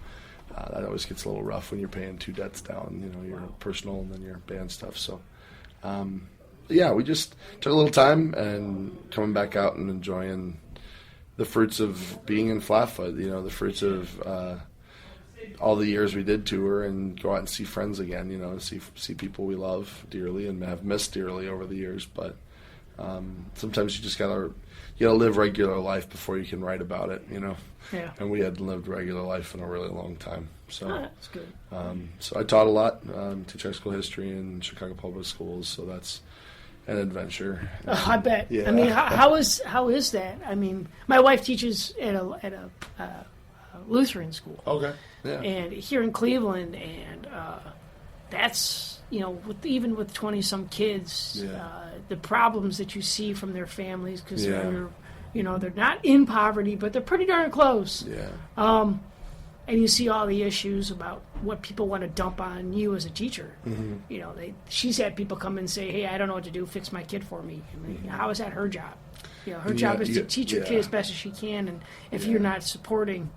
that always gets a little rough when you're paying two debts down, your personal and then your band stuff. So, we just took a little time and coming back out and enjoying the fruits of being in Flatfoot, the fruits of, all the years we did tour and go out and see friends again, see people we love dearly and have missed dearly over the years. But sometimes you just gotta live regular life before you can write about it, Yeah. And we hadn't lived regular life in a really long time. So that's good. So I taught a lot, teach high school history in Chicago public schools. So that's an adventure. I bet. Yeah. I mean, how is that? I mean, my wife teaches at a Lutheran school. Okay. Yeah. And here in Cleveland, and that's even with 20-some kids, the problems that you see from their families because they're not in poverty, but they're pretty darn close. Yeah. And you see all the issues about what people want to dump on you as a teacher. She's had people come and say, "Hey, I don't know what to do. Fix my kid for me." I mean, how is that her job? Her job is to teach your kid as best as she can, and if you're not supporting.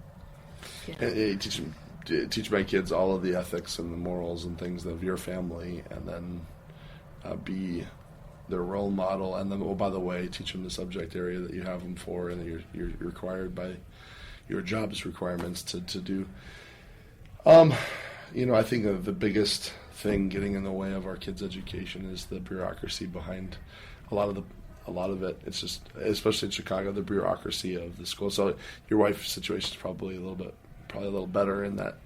And teach my kids all of the ethics and the morals and things of your family, and then be their role model. And then, by the way, teach them the subject area that you have them for, and that you're required by your job's requirements to do. I think the biggest thing getting in the way of our kids' education is the bureaucracy behind a lot of it. It's just, especially in Chicago, the bureaucracy of the school. So your wife's situation is probably a little better in that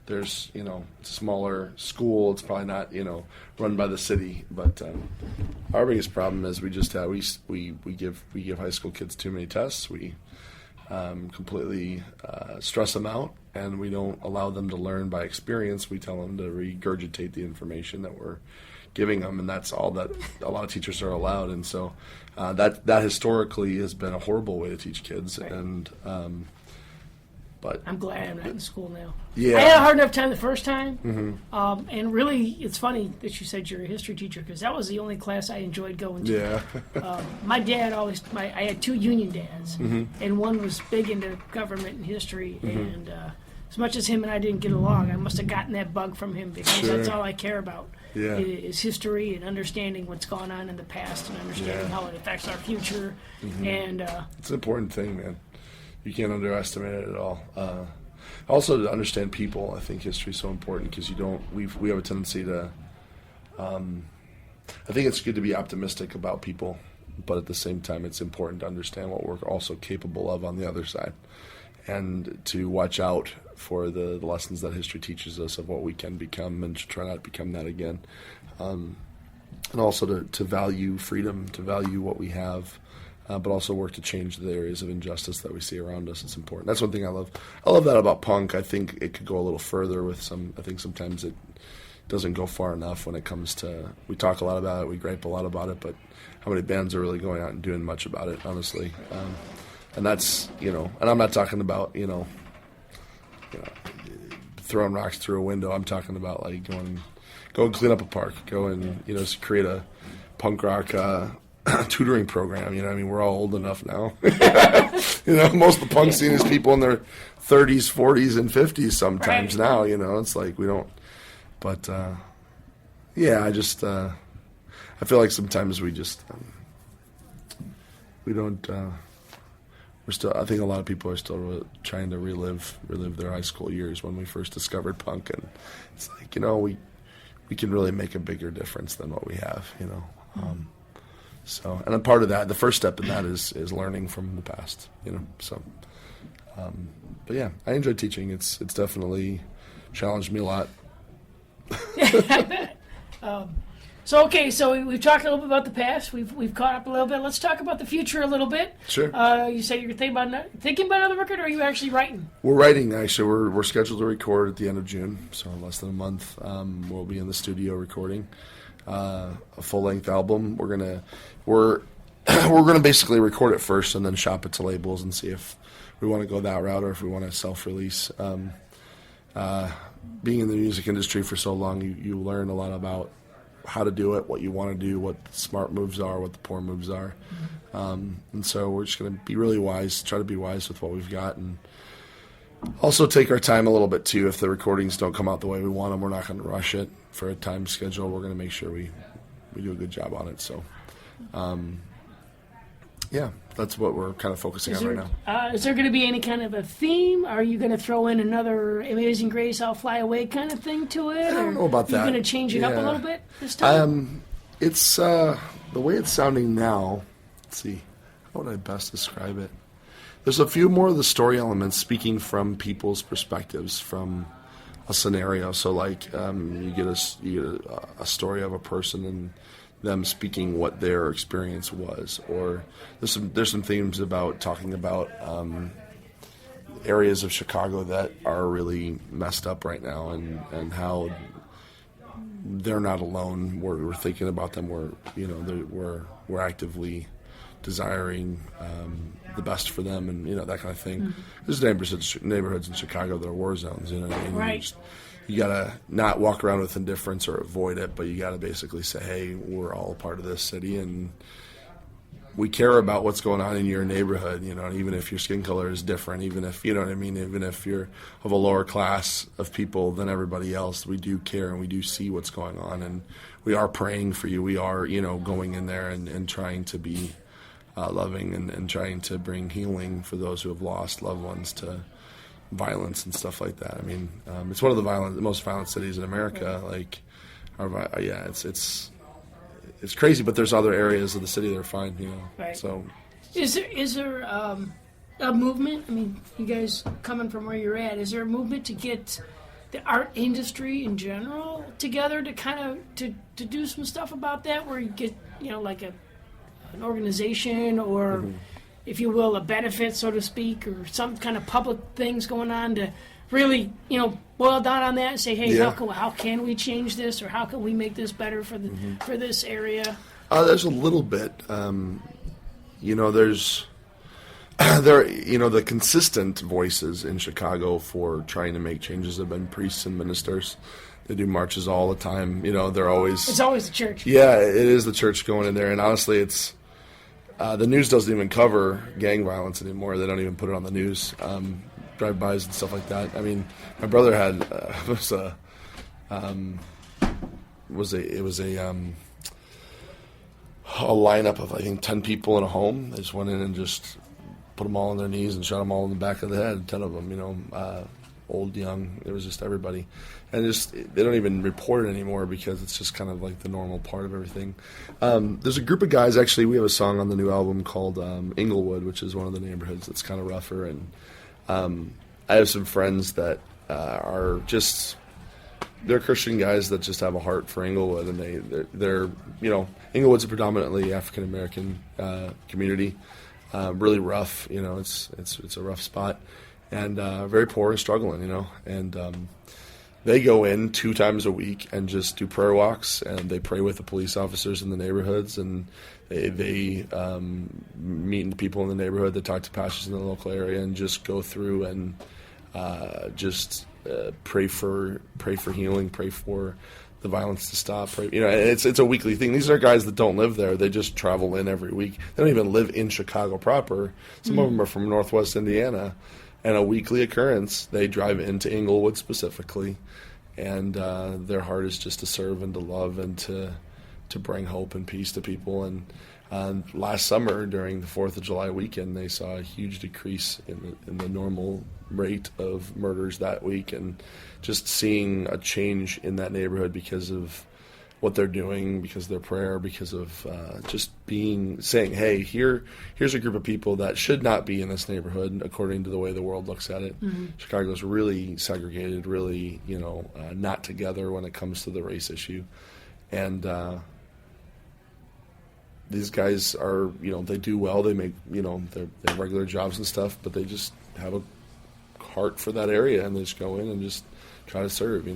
there's, it's a smaller school. It's probably not, run by the city. But our biggest problem is we just we give high school kids too many tests. We completely stress them out, and we don't allow them to learn by experience. We tell them to regurgitate the information that we're giving them, and that's all that a lot of teachers are allowed. And so that historically has been a horrible way to teach kids. Right. And but I'm glad I'm not in school now. Yeah, I had a hard enough time the first time. Mm-hmm. And really, it's funny that you said you're a history teacher, because that was the only class I enjoyed going to. Yeah. My dad I had two union dads, mm-hmm. and one was big into government and history, mm-hmm. and as much as him and I didn't get along, I must have gotten that bug from him, because that's all I care about. Yeah. Is history and understanding what's gone on in the past and understanding how it affects our future. Mm-hmm. And it's an important thing, man. You can't underestimate it at all. Also, to understand people, I think history is so important, because we have a tendency to. I think it's good to be optimistic about people, but at the same time, it's important to understand what we're also capable of on the other side, and to watch out for the lessons that history teaches us of what we can become, and to try not to become that again. And also to value freedom, to value what we have. But also work to change the areas of injustice that we see around us. It's important. That's one thing I love. I love that about punk. I think it could go a little further with some. I think sometimes it doesn't go far enough when it comes to. We talk a lot about it. We gripe a lot about it. But how many bands are really going out and doing much about it? Honestly, and that's And I'm not talking about throwing rocks through a window. I'm talking about like going go and clean up a park, go and create a punk rock tutoring program. You know, I mean, we're all old enough now. Most of the punk scene is people in their 30s, 40s, and 50s sometimes now. You know, it's like we don't. But I just I feel like sometimes we just we don't. We're still. I think a lot of people are still trying to relive their high school years when we first discovered punk, and it's like we can really make a bigger difference than what we have. So, and a part of that, the first step in that is learning from the past. So, but yeah, I enjoy teaching. It's definitely challenged me a lot. So we've talked a little bit about the past. We've caught up a little bit. Let's talk about the future a little bit. Sure. You said you're thinking about another record, or are you actually writing? We're writing, actually. We're scheduled to record at the end of June, so in less than a month. We'll be in the studio recording a full-length album. We're gonna basically record it first and then shop it to labels and see if we want to go that route or if we want to self-release. Being in the music industry for so long, you learn a lot about how to do it, what you want to do, what the smart moves are, what the poor moves are. And so we're just going to be really wise, try to be wise with what we've got, and also take our time a little bit too. If the recordings don't come out the way we want them, we're not going to rush it for a time schedule. We're going to make sure we do a good job on it. So, that's what we're kind of focusing on right now. Is there going to be any kind of a theme? Are you going to throw in another Amazing Grace, I'll Fly Away kind of thing to it? I don't know about that. Are you going to change it up a little bit this time? It's the way it's sounding now. Let's see. How would I best describe it? There's a few more of the story elements speaking from people's perspectives from a scenario. So like you get a story of a person and them speaking what their experience was, or there's some themes about talking about areas of Chicago that are really messed up right now, and how they're not alone. We're thinking about them. We're actively desiring the best for them, and that kind of thing. Mm-hmm. There's neighborhoods in Chicago that are war zones. You know what I mean? Right. You gotta not walk around with indifference or avoid it, but you gotta basically say, hey, we're all a part of this city, and we care about what's going on in your neighborhood, even if your skin color is different, even if, even if you're of a lower class of people than everybody else, we do care and we do see what's going on, and we are praying for you. We are, going in there and trying to be loving and trying to bring healing for those who have lost loved ones to violence and stuff like that. I mean, it's one of the most violent cities in America. Like, it's crazy, but there's other areas of the city that are fine, Right. So, is there a movement? I mean, you guys coming from where you're at, is there a movement to get the art industry in general together to kind of to do some stuff about that, where you get like an organization or. Mm-hmm. If you will, a benefit, so to speak, or some kind of public things going on to really, boil down on that and say, hey, how can we change this, or how can we make this better for the for this area? There's a little bit. There's the consistent voices in Chicago for trying to make changes have been priests and ministers. They do marches all the time. They're always. It's always the church. Yeah, it is the church going in there, and honestly, it's. The news doesn't even cover gang violence anymore. They don't even put it on the news, drive-bys and stuff like that. I mean, my brother had a lineup of I think 10 people in a home. They just went in and just put them all on their knees and shot them all in the back of the head. 10 of them, old, young. It was just everybody. And they don't even report it anymore because it's just kind of like the normal part of everything. There's a group of guys, actually, we have a song on the new album called Inglewood, which is one of the neighborhoods that's kind of rougher. And I have some friends that are just, they're Christian guys that just have a heart for Inglewood. And they're Inglewood's a predominantly African-American community, really rough, it's a rough spot. And very poor and struggling, and they go in 2 times a week and just do prayer walks, and they pray with the police officers in the neighborhoods, and they meet people in the neighborhood, they talk to pastors in the local area, and just go through and pray for healing, pray for the violence to stop. Right? You know, it's a weekly thing. These are guys that don't live there. They just travel in every week. They don't even live in Chicago proper. Some of them are from Northwest Indiana, and a weekly occurrence. They drive into Inglewood specifically, and their heart is just to serve and to love and to bring hope and peace to people. And last summer during the 4th of July weekend, they saw a huge decrease in the normal rate of murders that week, and just seeing a change in that neighborhood because of what they're doing, because of their prayer, because of just saying, hey, here's a group of people that should not be in this neighborhood according to the way the world looks at it. Mm-hmm. Chicago's really segregated, really, not together when it comes to the race issue. And these guys are, they do well. They make, they have regular jobs and stuff, but they just have a heart for that area, and they just go in and just try to serve,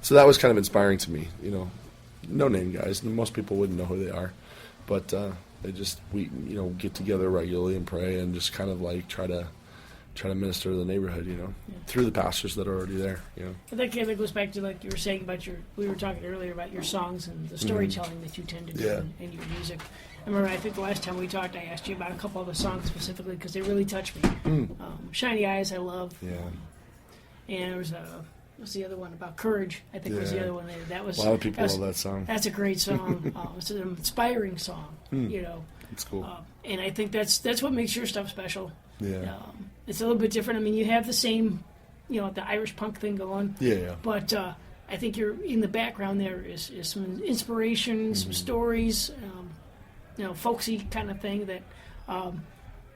So that was kind of inspiring to me, no name guys. Most people wouldn't know who they are, but we get together regularly and pray and just kind of like try to minister to the neighborhood, through the pastors that are already there, But that kind of goes back to like you were saying about we were talking earlier about your songs and the storytelling that you tend to do in your music. I remember, I think the last time we talked, I asked you about a couple of the songs specifically because they really touch me. Shiny Eyes, I love. Yeah. And there was what's the other one about Courage? I think was the other one. That was a lot of people love that song. That's a great song. It's an inspiring song. It's cool. And I think that's what makes your stuff special. Yeah. It's a little bit different. I mean, you have the same, the Irish punk thing going. Yeah. But I think you're in the background. There is some inspiration, some stories, folksy kind of thing that.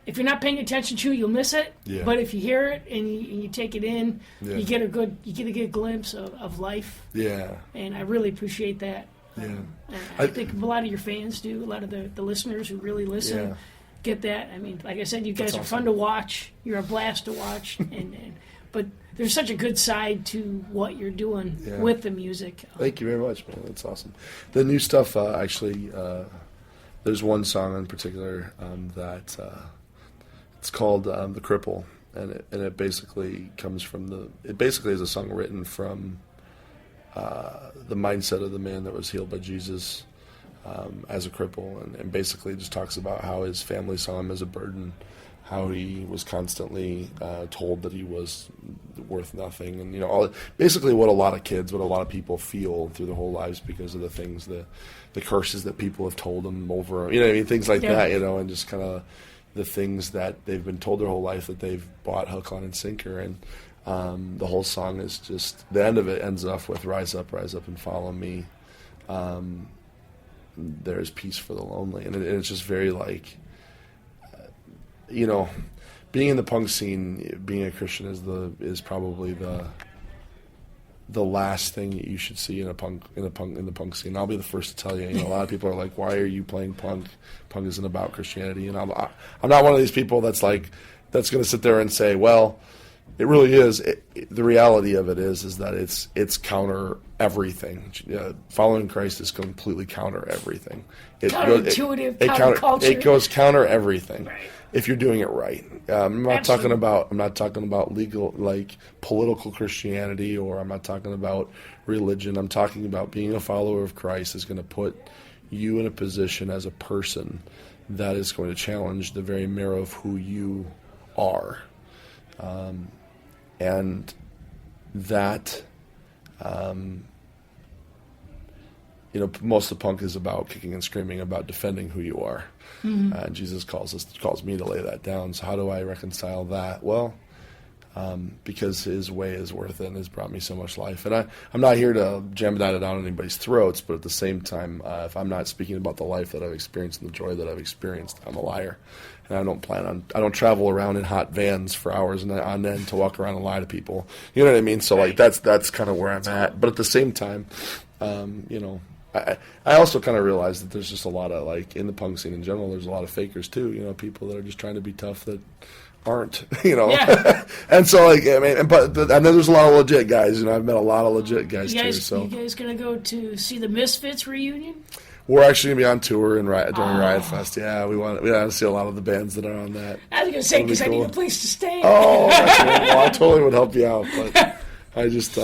If you're not paying attention to, you'll miss it. Yeah. But if you hear it and you take it in, Yeah. you get a good glimpse of life. Yeah. And I really appreciate that. Yeah. And I think a lot of your fans do. A lot of the listeners who really listen get that. I mean, like I said, you guys are fun to watch. You're a blast to watch. But there's such a good side to what you're doing with the music. Thank you very much, man. That's awesome. The new stuff, actually, there's one song in particular that it's called "The Cripple," and it basically comes from it basically is a song written from the mindset of the man that was healed by Jesus as a cripple, and basically just talks about how his family saw him as a burden, how he was constantly told that he was worth nothing, and basically what a lot of people feel through their whole lives because of the things, the curses that people have told them over, things like that, and just kind of the things that they've been told their whole life that they've bought hook, line, and sinker, and the whole song is just, the end of it ends off with rise up and follow me. There's peace for the lonely, and it's just very like, being in the punk scene, being a Christian is probably the last thing that you should see in the punk scene. I'll be the first to tell you. A lot of people are like, "Why are you playing punk? Punk isn't about Christianity." And I'm not one of these people that's going to sit there and say, "Well, it really is." The reality of it is that it's counter everything. Following Christ is completely counter everything. Counterintuitive, counterculture. It goes counter everything. Right. If you're doing it right. I'm not talking about legal, like political Christianity, or I'm not talking about religion. I'm talking about being a follower of Christ is going to put you in a position as a person that is going to challenge the very marrow of who you are. And that, most of the punk is about kicking and screaming, about defending who you are. Mm-hmm. Jesus calls me to lay that down. So how do I reconcile that? Well, because his way is worth it and has brought me so much life. And I'm not here to jam that down anybody's throats, but at the same time, if I'm not speaking about the life that I've experienced and the joy that I've experienced, I'm a liar. And I don't travel around in hot vans for hours on end to walk around and lie to people. You know what I mean? So like that's kind of where I'm at. But at the same time, I also kind of realize that there's just a lot of, like, in the punk scene in general, there's a lot of fakers too, people that are just trying to be tough that aren't, Yeah. And so, like, I mean, but I know there's a lot of legit guys, I've met a lot of legit guys too, so. You guys going to go to see the Misfits reunion? We're actually going to be on tour during Riot Fest. Yeah, we want to see a lot of the bands that are on that. I was going to say, because I need a place to stay. Oh, well, I totally would help you out, but I just,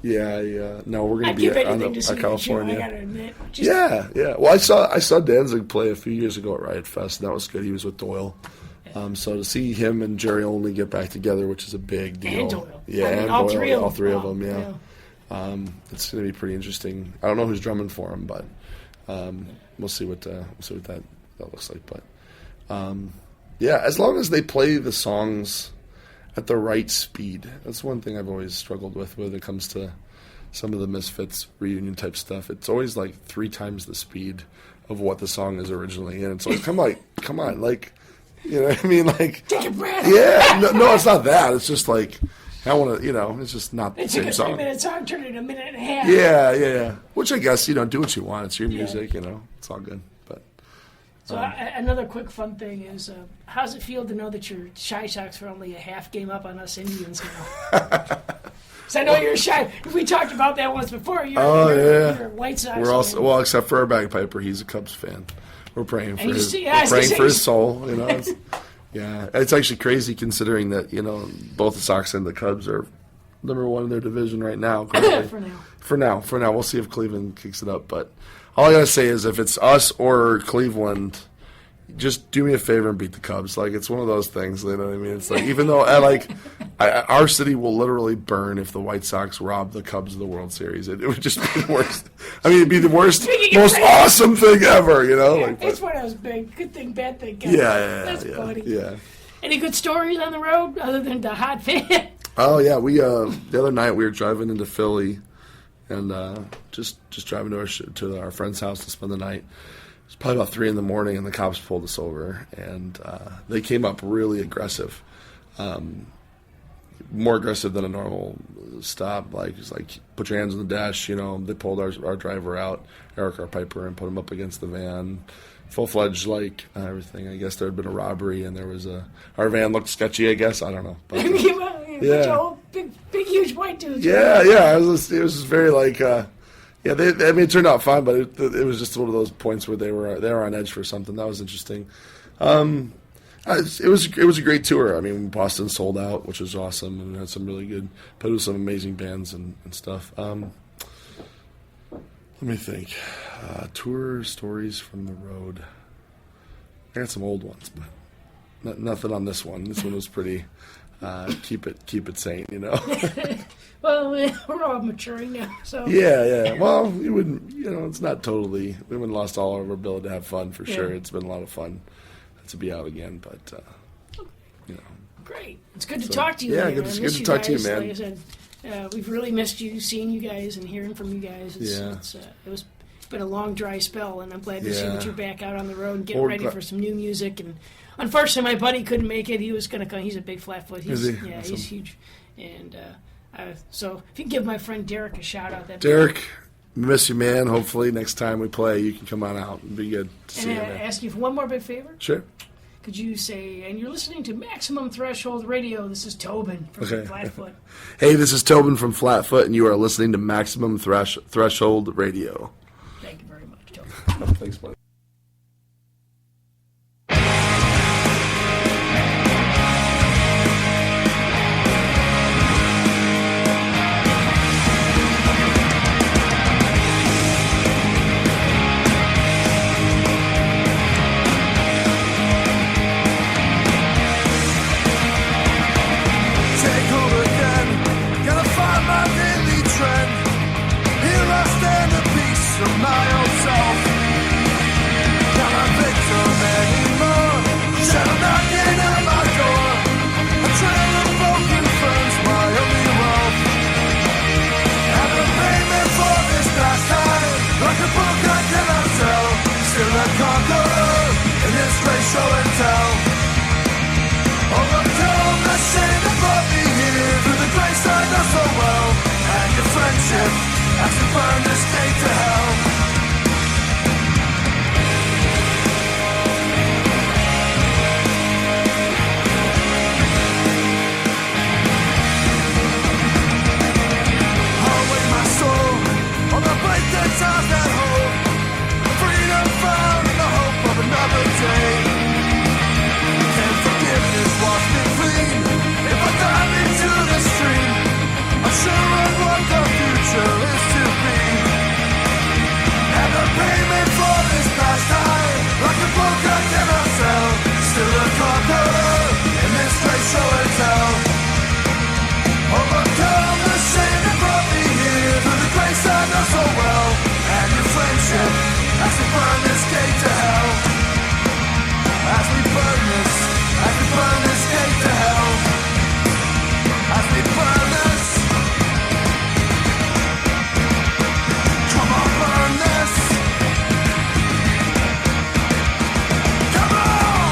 Yeah. No, we're gonna I'd be give at anything to see California. I gotta admit. Yeah. Well, I saw Danzig play a few years ago at Riot Fest, and that was good. He was with Doyle. So to see him and Jerry Only get back together, which is a big deal. And Doyle. Yeah, I mean, and all Doyle, three of them. all three of them. Yeah. It's going to be pretty interesting. I don't know who's drumming for him, but we'll see what that looks like. But as long as they play the songs at the right speed, that's one thing I've always struggled with when it comes to some of the Misfits reunion type stuff. It's always like 3 times the speed of what the song is originally, and it's always come on, like, you know what I mean, like, take a breath. Yeah, no, it's not that. It's just like, I want to, it's just not the It's same like a song. 3-minute song, turn it into a minute and a half. Yeah. Which I guess, do what you want. It's your music, it's all good. But So another quick fun thing is, how's it feel to know that your Shy Sox are only a half game up on us Indians now? So I know you're shy. We talked about that once before. You're a White Sox. We're also well, except for our bagpiper, he's a Cubs fan. We're praying for his soul. It's actually crazy considering that both the Sox and the Cubs are number 1 in their division right now. For now, we'll see if Cleveland kicks it up. But all I gotta say is, if it's us or Cleveland, just do me a favor and beat the Cubs. Like, it's one of those things. You know what I mean? It's like, even though our city will literally burn if the White Sox rob the Cubs of the World Series. It would just be the worst. I mean, it'd be the worst, most awesome thing ever. It's one of those big good thing, bad thing. That's funny. Yeah. Any good stories on the road other than the hot fan? Oh yeah, we the other night we were driving into Philly, and just driving to our friend's house to spend the night. It was probably about 3 a.m, and the cops pulled us over, and they came up really aggressive, more aggressive than a normal stop. Like, it's like, put your hands on the dash. They pulled our driver out, Eric, our piper, and put him up against the van. Full-fledged, everything. I guess there had been a robbery, and our van looked sketchy, I guess. I don't know. But, big, huge white dudes. Yeah. It was very it turned out fine, but it was just one of those points where they were on edge for something. That was interesting. It was a great tour. I mean, Boston sold out, which was awesome, and had some really good, put with some amazing bands and stuff. Let me think. Tour stories from the road. I got some old ones, but nothing on this one. This one was pretty. Keep it sane, Well, we're all maturing now, so. Yeah. Well, we wouldn't. It's not totally. We haven't lost all of our ability to have fun for sure. It's been a lot of fun to be out again, but Great. It's good to talk to you. Yeah, good to talk to you, man. Like I said, we've really missed you, seeing you guys and hearing from you guys. It's been a long, dry spell, and I'm glad to see that you're back out on the road and getting ready for some new music. And unfortunately, my buddy couldn't make it. He was going to come. He's a big Flatfoot. Is he? Yeah, awesome. he's huge. And so if you can give my friend Derek a shout out, Derek, miss you, man. Hopefully next time we play, you can come on out. It'd be good to see you, man. Ask you for one more big favor. Sure. Could you say, and you're listening to Maximum Threshold Radio, this is Tobin from Flatfoot. Hey, this is Tobin from Flatfoot, and you are listening to Maximum Threshold Radio. Thank you very much, Tobin. Thanks, buddy. As we burn this day to hell. I'll wait my soul on the break that ties that hope. Freedom found in the hope of another day. Can forgiveness wash me clean? If I dive into the stream, I'm sure I'd want the future. future is to be. And the payment for this pastime, like a broken carousel, still a conqueror in this great show and tell. Overcome the shame that brought me here through the grace I know so well, and your friendship as we burn this gate to hell. As we burn this gate to hell. As we burn this, come on, burn this. Come on.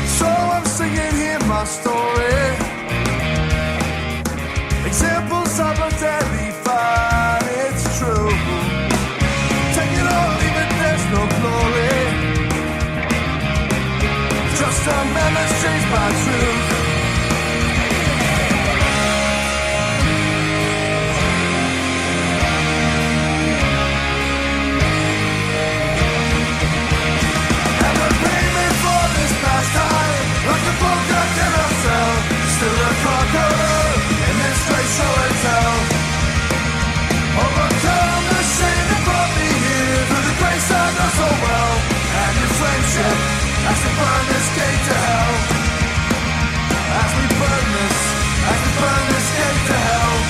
So I'm singing here my story. Examples of a deadly fight, it's true. Take it or leave it, there's no glory. Just a man that's changed by truth. And the payment for this pastime, like a broken carousel, still a conqueror in this great show and tell. Overcome the shame that brought me here through the grace I know so well, and your friendship as we burn this gate to hell. As we burn this gate to hell.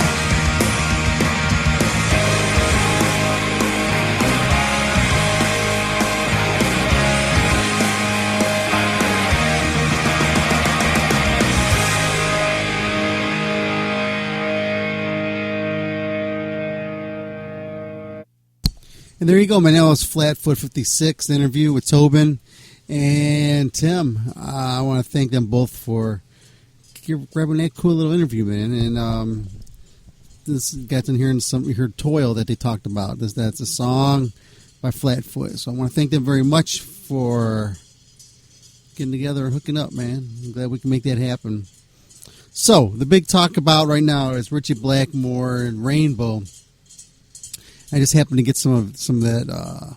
And there you go, man. That was Flatfoot 56, the interview with Tobin and Tim. I want to thank them both for grabbing that cool little interview, man. And this got in hearing you heard Toil that they talked about. That's a song by Flatfoot. So I want to thank them very much for getting together and hooking up, man. I'm glad we can make that happen. So the big talk about right now is Richie Blackmore and Rainbow. I just happened to get some of that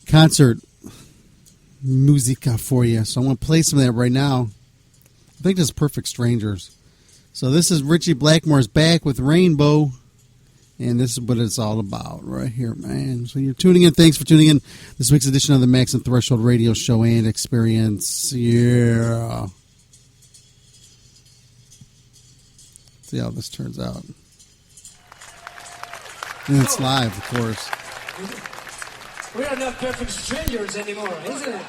concert musica for you, so I'm going to play some of that right now. I think this is Perfect Strangers. So this is Richie Blackmore's back with Rainbow, and this is what it's all about right here, man. So you're tuning in. Thanks for tuning in this week's edition of the Max and Threshold Radio Show and Experience. Yeah. See how this turns out. And it's live, of course. We are not perfect strangers anymore, isn't it?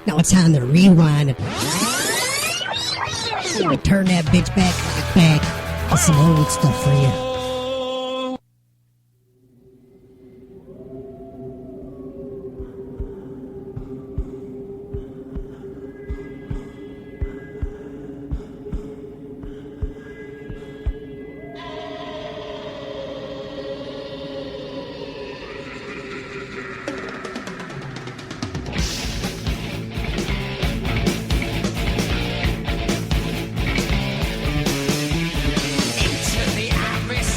Now it's time to rewind and turn that bitch back with some old stuff for you. Into the abyss.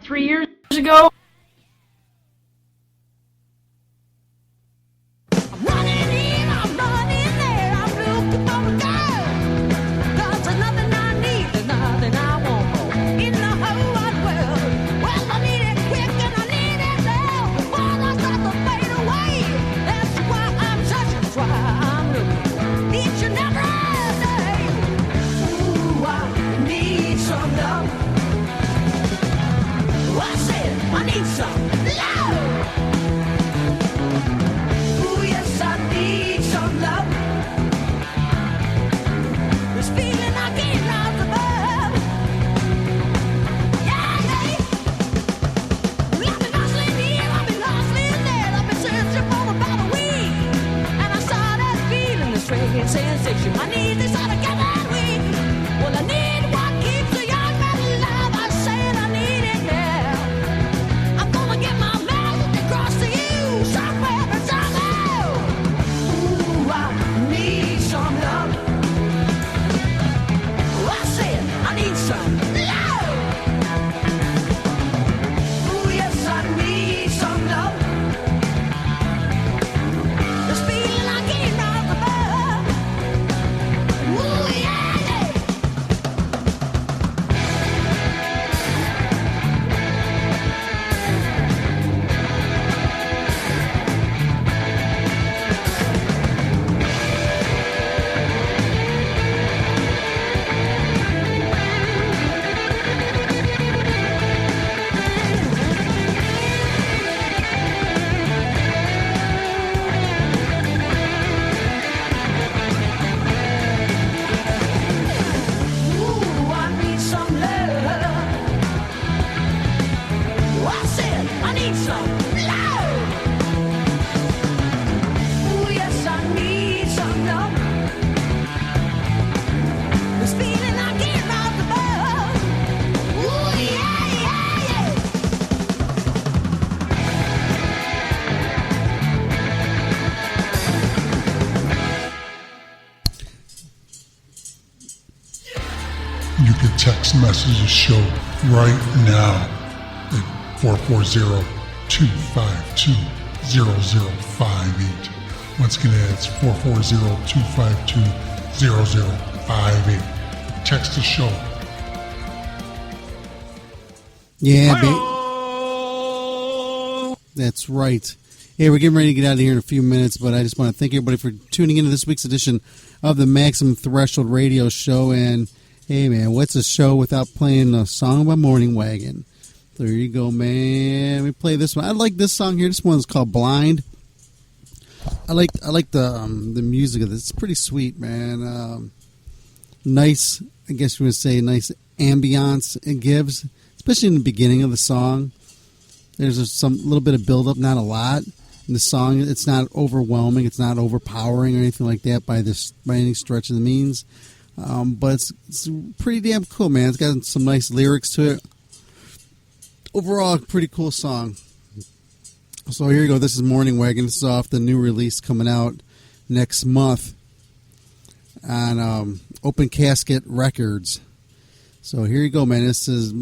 3 years ago. Sensation. I need this out of get that weak. Well, I need what keeps a young man alive. I said I need it now. I'm gonna get my mouth across to you somewhere and somehow. Ooh, I need some love. I said I need some love. Ooh, yes, I need some love. This feeling I can't rock above. Ooh, yeah, yeah. Ooh, I need some love. I said I need some love. Ooh, yes, I need some love. This feeling I can't rock above. Ooh, yeah, yeah, yeah. You can text message the show right now at 440-252-0058. Once again, it's 440-252-0058. Text the show. Yeah, that's right. Hey, we're getting ready to get out of here in a few minutes, but I just want to thank everybody for tuning into this week's edition of the Maximum Threshold Radio Show. And hey, man, what's a show without playing a song by Morning Wagon? There you go, man. We play this one. I like this song here. This one's called "Blind." I like the music of this. It's pretty sweet, man. Nice, I guess you would say, nice ambiance it gives, especially in the beginning of the song. There's some little bit of build up, not a lot. In the song, it's not overwhelming, it's not overpowering or anything like that by any stretch of the means. But it's pretty damn cool, man. It's got some nice lyrics to it. Overall, pretty cool song. So here you go. This is Morning Wagon. This is off the new release coming out next month on Open Casket Records. So here you go, man. This is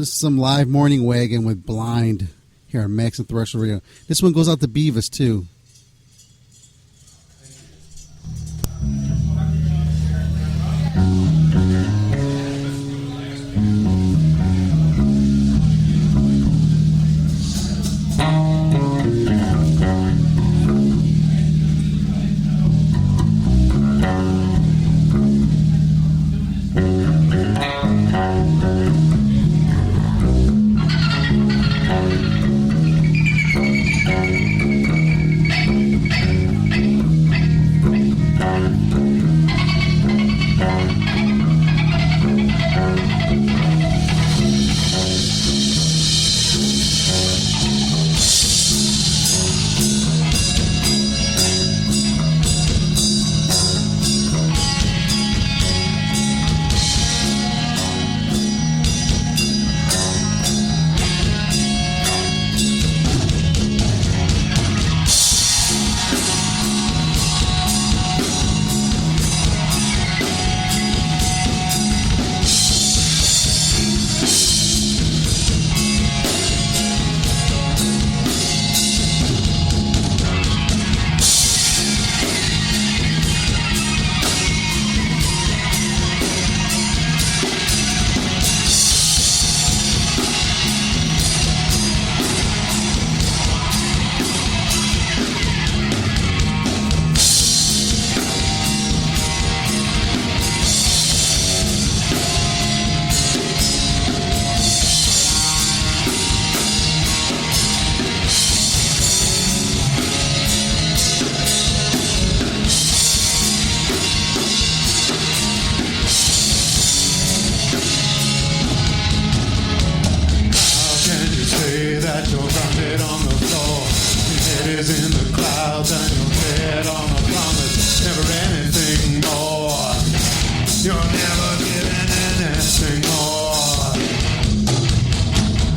some live Morning Wagon with Blind here on Max and Threshold Radio. This one goes out to Beavis too. You're never giving anything more.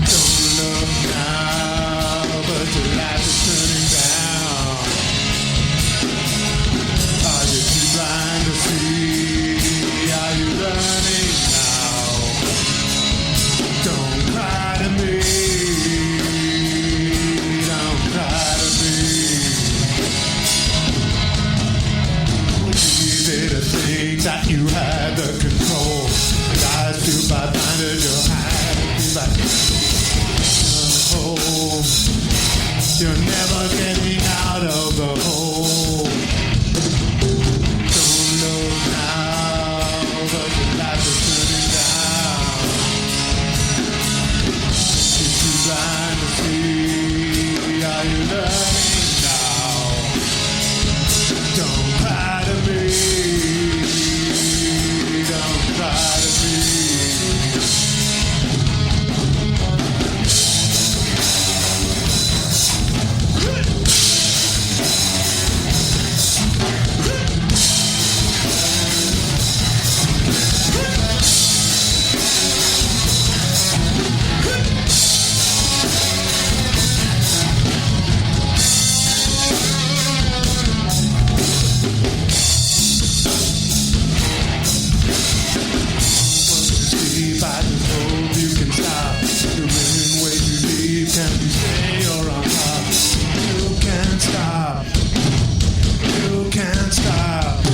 Don't look now, but your life is turning down. Are you too blind to see? Are you learning now? Don't cry to me. Don't cry to me. Easy to think that you had the control. But I still find that you're hiding back. Oh, you're never getting out of the hole. Don't look now, but your life is turning down. You're too blind to see. Are you learning now? Don't cry to me. Don't cry to me. If I just hope you can stop the running way you leave, can you stay or on top? You can't stop. You can't stop.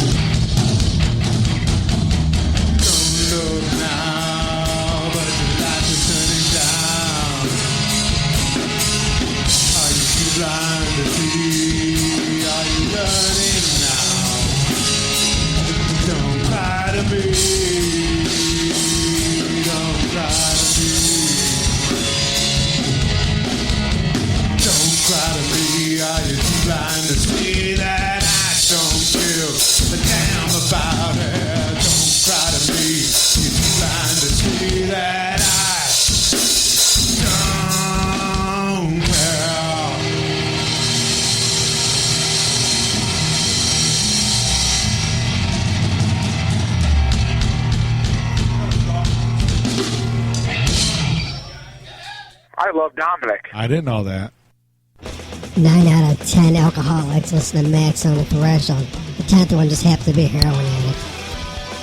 Don't look now, but your life is turning down. Are you too blind to see? Are you learning now? Don't cry to me. Don't cry to me. Don't cry to me. Are you too blind to see that I don't give a damn about it? Don't cry to me. You're too blind to see that I don't care. I love Dominic. I didn't know that. 9 out of 10 alcoholics listen to Maximum Threshold. The 10th one just happened to be a heroin addict.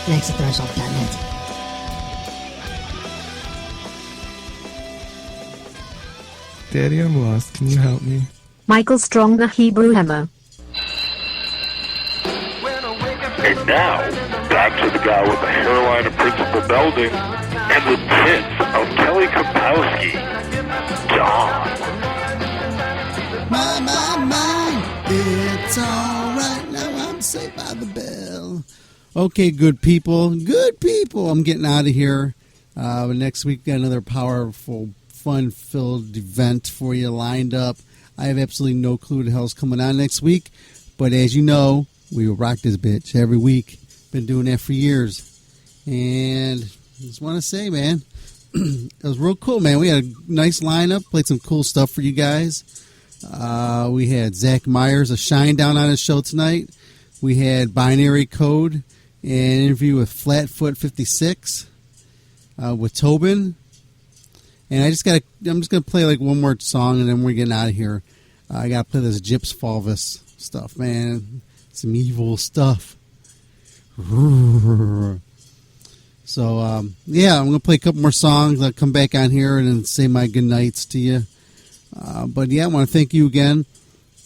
MaximumThreshold.net. Daddy, I'm lost. Can you help me? Michael Strong, the Hebrew Hammer. And now, back to the guy with the hairline of Principal Belding and the tits of Kelly Kapowski, Don. My, it's alright now. I'm saved by the bell. Okay, good people. I'm getting out of here. Next week, got another powerful, fun-filled event for you lined up. I have absolutely no clue what the hell's coming on next week, but as you know, we will rock this bitch every week. Been doing that for years. And I just want to say, man, it was real cool, man. We had a nice lineup, played some cool stuff for you guys. We had Zach Myers, a shine down on his show tonight. We had Binary Code, an interview with Flatfoot 56 with Tobin. And I'm just gonna play like one more song, and then we're getting out of here. I gotta play this Gyps Fulvis stuff, man. Some evil stuff. So yeah, I'm gonna play a couple more songs. I'll come back on here and then say my good nights to you. But yeah, I want to thank you again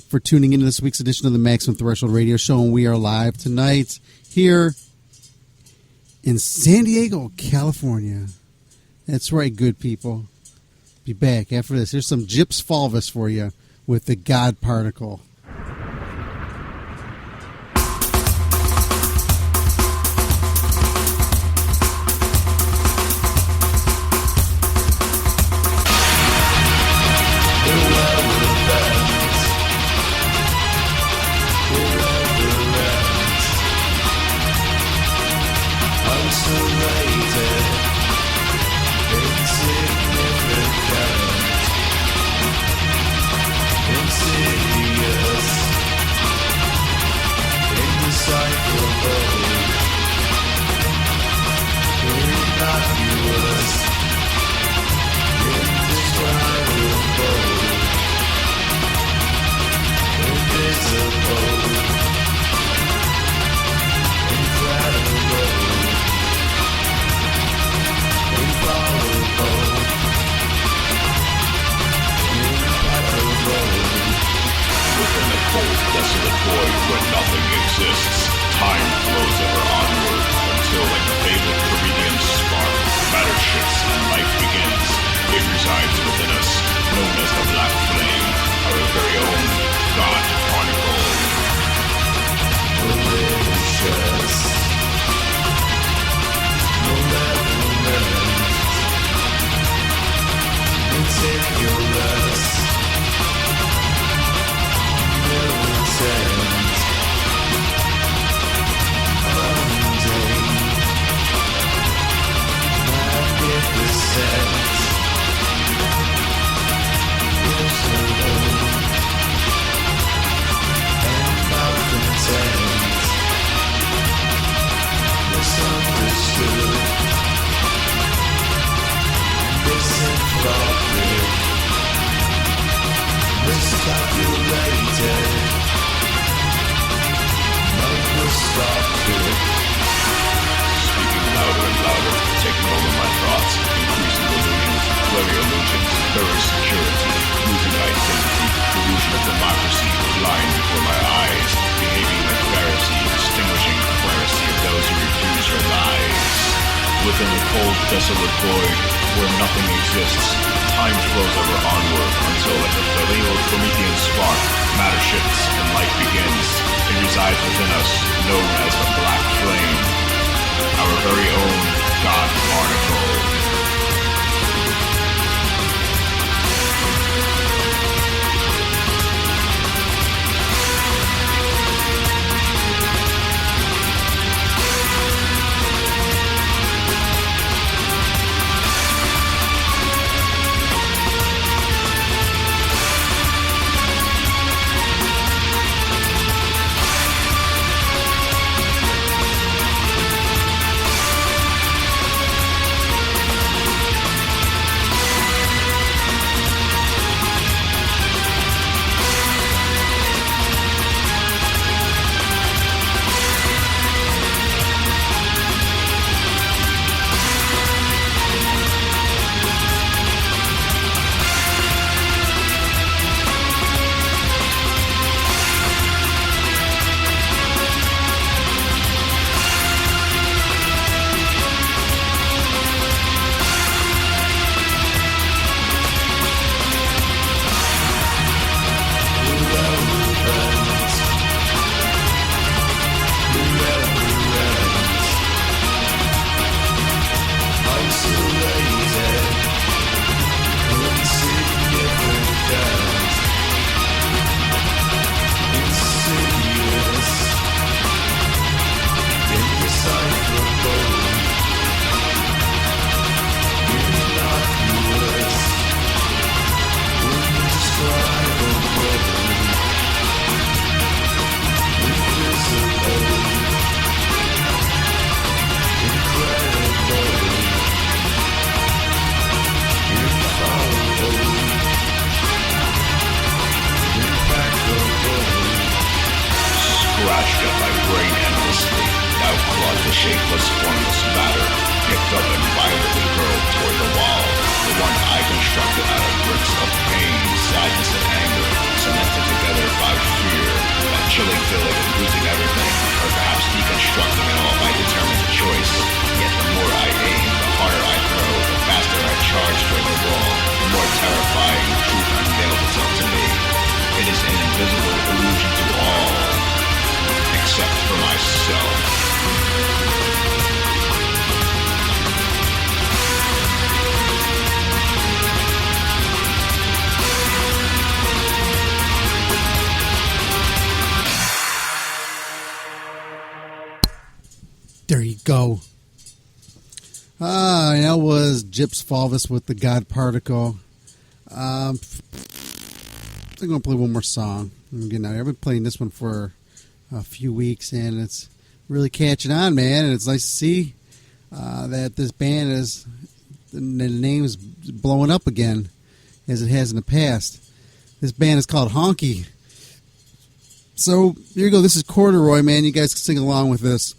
for tuning into this week's edition of the Maximum Threshold Radio Show, and we are live tonight here in San Diego, California. That's right, good people. Be back after this. Here's some Gyps Fulvis for you with the God Particle. blurry illusions, blurry security, losing identity, delusion of democracy, lying before my eyes, behaving like Pharisee, distinguishing clarity of those who refuse your lies. Within the cold, desolate void, where nothing exists, time flows ever onward until, like a familial Promethean spark, matter shifts and life begins. It resides within us, known as the Black Flame, our very own God Particle. Scratched at my brain endlessly, now clawed the shapeless, formless matter, picked up and violently hurled toward the wall, the one I constructed out of bricks of pain, sadness, and anger, cemented together by fear, that chilling feeling of losing everything, or perhaps deconstructing it all by determined choice. Yet the more I aim, the harder I throw, the faster I charge toward the wall, the more terrifying the truth unveils itself to me. It is an invisible illusion to all, except for myself. There you go. That was Gyps Fulvis with the God Particle. I'm going to play one more song. I've been playing this one for a few weeks, and it's really catching on, man. And it's nice to see that this band the name is blowing up again, as it has in the past. This band is called Honky. So, here you go. This is Corduroy, man. You guys can sing along with this.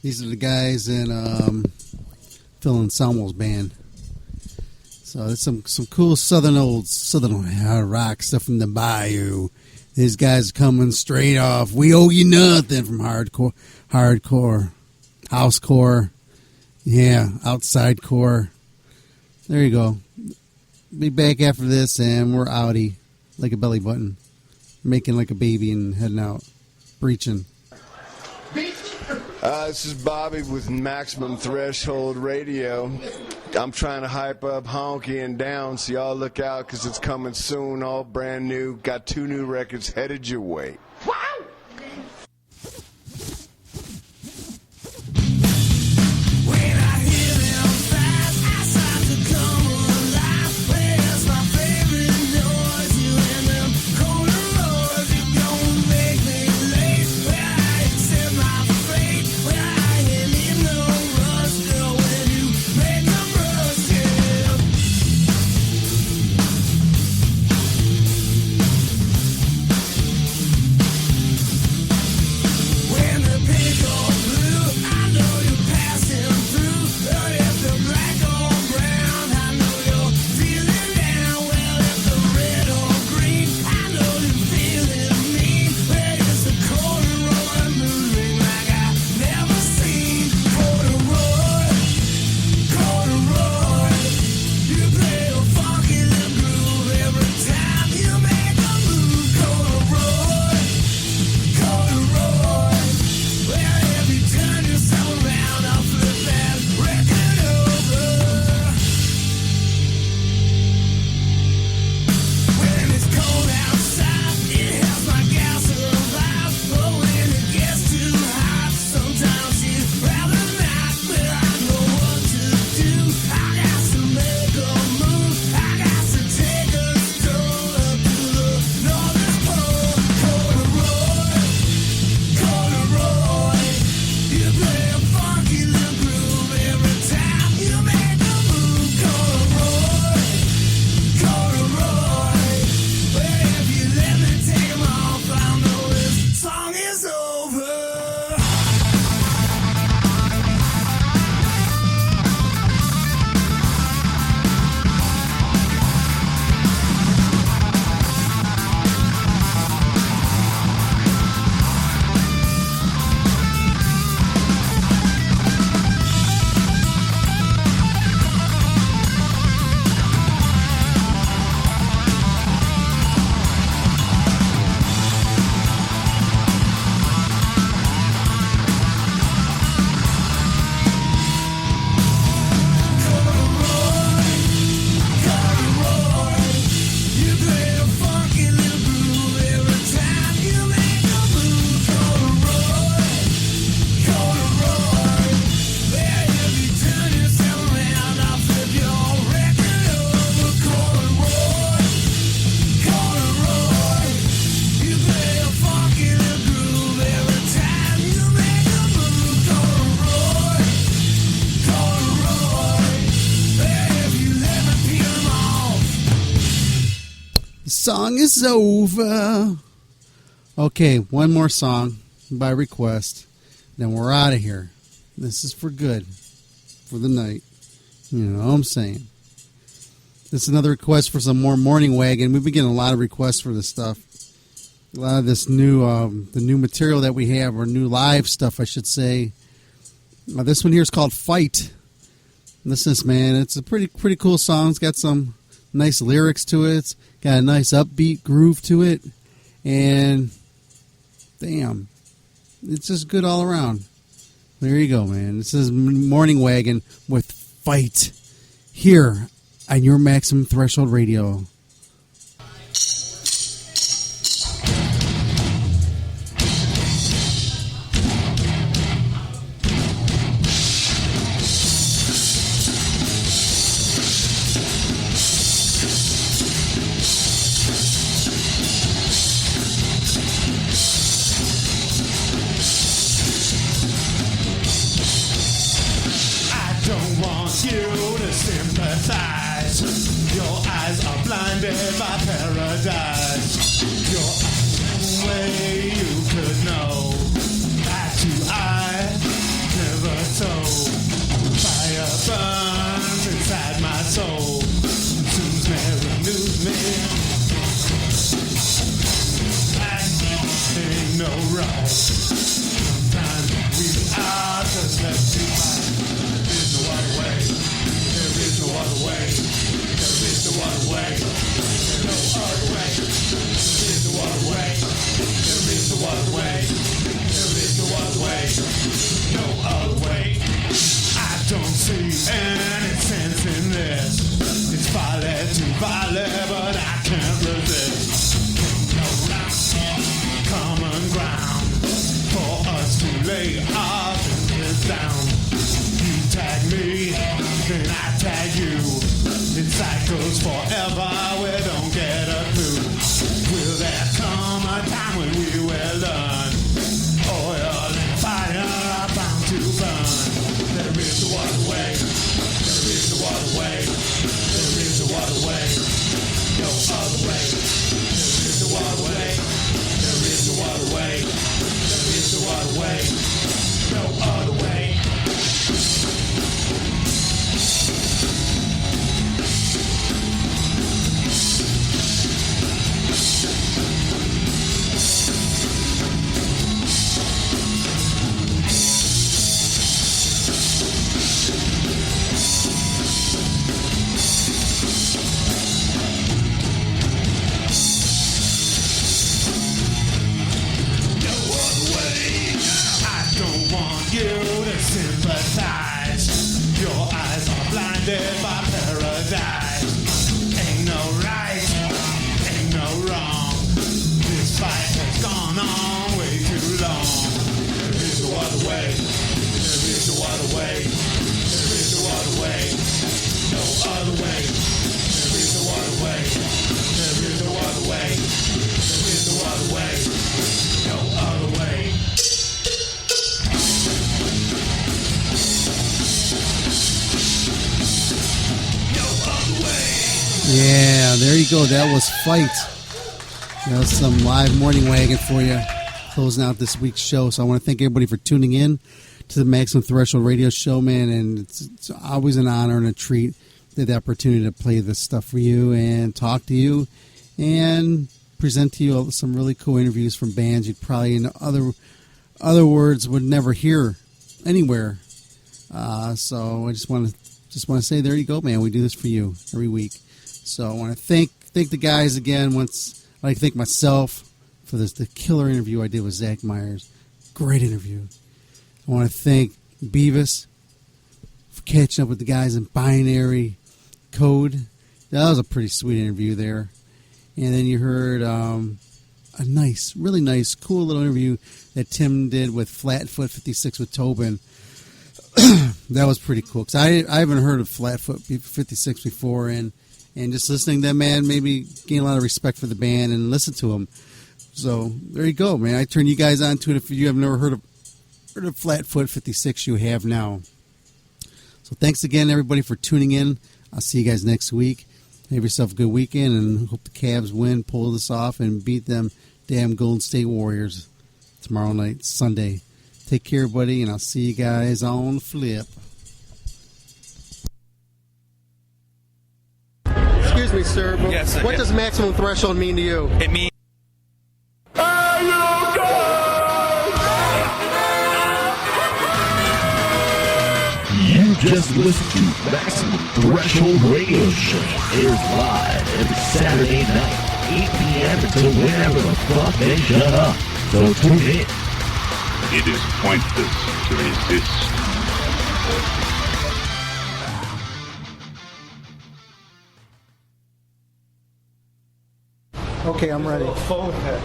These are the guys in Phil Anselmo's band. So it's some cool southern hard rock stuff from the bayou. These guys are coming straight off We Owe You Nothing from hardcore, housecore, outside core. There you go. Be back after this, and we're outie like a belly button, making like a baby and heading out, breaching. This is Bobby with Maximum Threshold Radio. I'm trying to hype up Honky and Down, so y'all look out because it's coming soon, all brand new. Got 2 new records headed your way. Wow! song is over. Okay, one more song by request. Then we're out of here. This is for good. For the night. You know what I'm saying? This is another request for some more Morning Wagon. We've been getting a lot of requests for this stuff. A lot of this new, the new material that we have, or new live stuff, I should say. This one here is called Fight. Listen, man, it's a pretty cool song. It's got some nice lyrics to it. It's got a nice upbeat groove to it. And, damn, it's just good all around. There you go, man. This is Morning Wagon with Fight here on your Maximum Threshold Radio. By paradise, your way you could know eye to eye, never told. Fire burns inside my soul, soothes me, renews me. I ain't no right. Sometimes we are just left to fight. There is no other way. There is no other way. There is no other way. No other way. There is no other way. There is no other way. There is no other way. No other way. I don't see any sense in this. It's folly to folly, but I can't resist. No common ground for us to lay our business down. You tag me, then I tag you. It cycles forever, we don't get a clue. Will there come a time when we will learn? Oil and fire are bound to burn. There is no other way. There is no other way. There is no other way. No other way. There is no other way. There is no other way. There is no other way. No other way. You to sympathize. Your eyes are blinded by paradise. Ain't no right, ain't no wrong. This fight has gone on way too long. There is no other way. There is no other way. There is no other way. No other way. There is no other way. There is no other way. There is no other way. No other way. Yeah, there you go. That was Fight. That was some live Morning Wagon for you, closing out this week's show. So I want to thank everybody for tuning in to the Maximum Threshold Radio Show, man. And it's always an honor and a treat to have the opportunity to play this stuff for you and talk to you and present to you some really cool interviews from bands you'd probably, in other words, would never hear anywhere. So I just want to say, there you go, man. We do this for you every week. So I want to thank the guys again. I'd like to thank myself for the killer interview I did with Zach Myers. Great interview. I want to thank Beavis for catching up with the guys in Binary Code. That was a pretty sweet interview there. And then you heard a nice, really nice, cool little interview that Tim did with Flatfoot 56 with Tobin. That was pretty cool, because I haven't heard of Flatfoot 56 before, and just listening to them, man, made me gain a lot of respect for the band and listen to them. So there you go, man. I turn you guys on to it. If you have never heard of Flatfoot 56, you have now. So thanks again, everybody, for tuning in. I'll see you guys next week. Have yourself a good weekend, and hope the Cavs win, pull this off, and beat them damn Golden State Warriors tomorrow night, Sunday. Take care, buddy, and I'll see you guys on the flip. Excuse me, sir, but Yes, sir. what does maximum threshold mean to you? It means You just listened to Maximum Threshold Radio Show. Airs live every Saturday night, 8 p.m. until whenever the fuck they shut up. So tune in. It is pointless to resist. Okay, I'm ready. Phone head.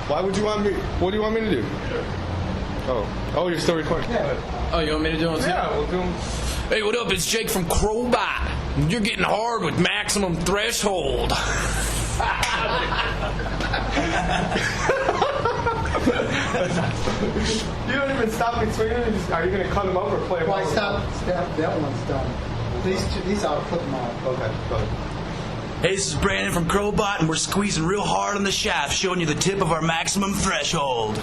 Why would you want me? What do you want me to do? Oh, you're still recording. Yeah. Oh, you want me to do it? Yeah, we'll do them. Hey, what up? It's Jake from Crowbot. You're getting hard with Maximum Threshold. You don't even stop between them. Are you going to cut them up or play them Why all? stop? That one's done. These I'll put them on. Okay, go ahead. Hey, this is Brandon from Crowbot, and we're squeezing real hard on the shaft, showing you the tip of our maximum threshold.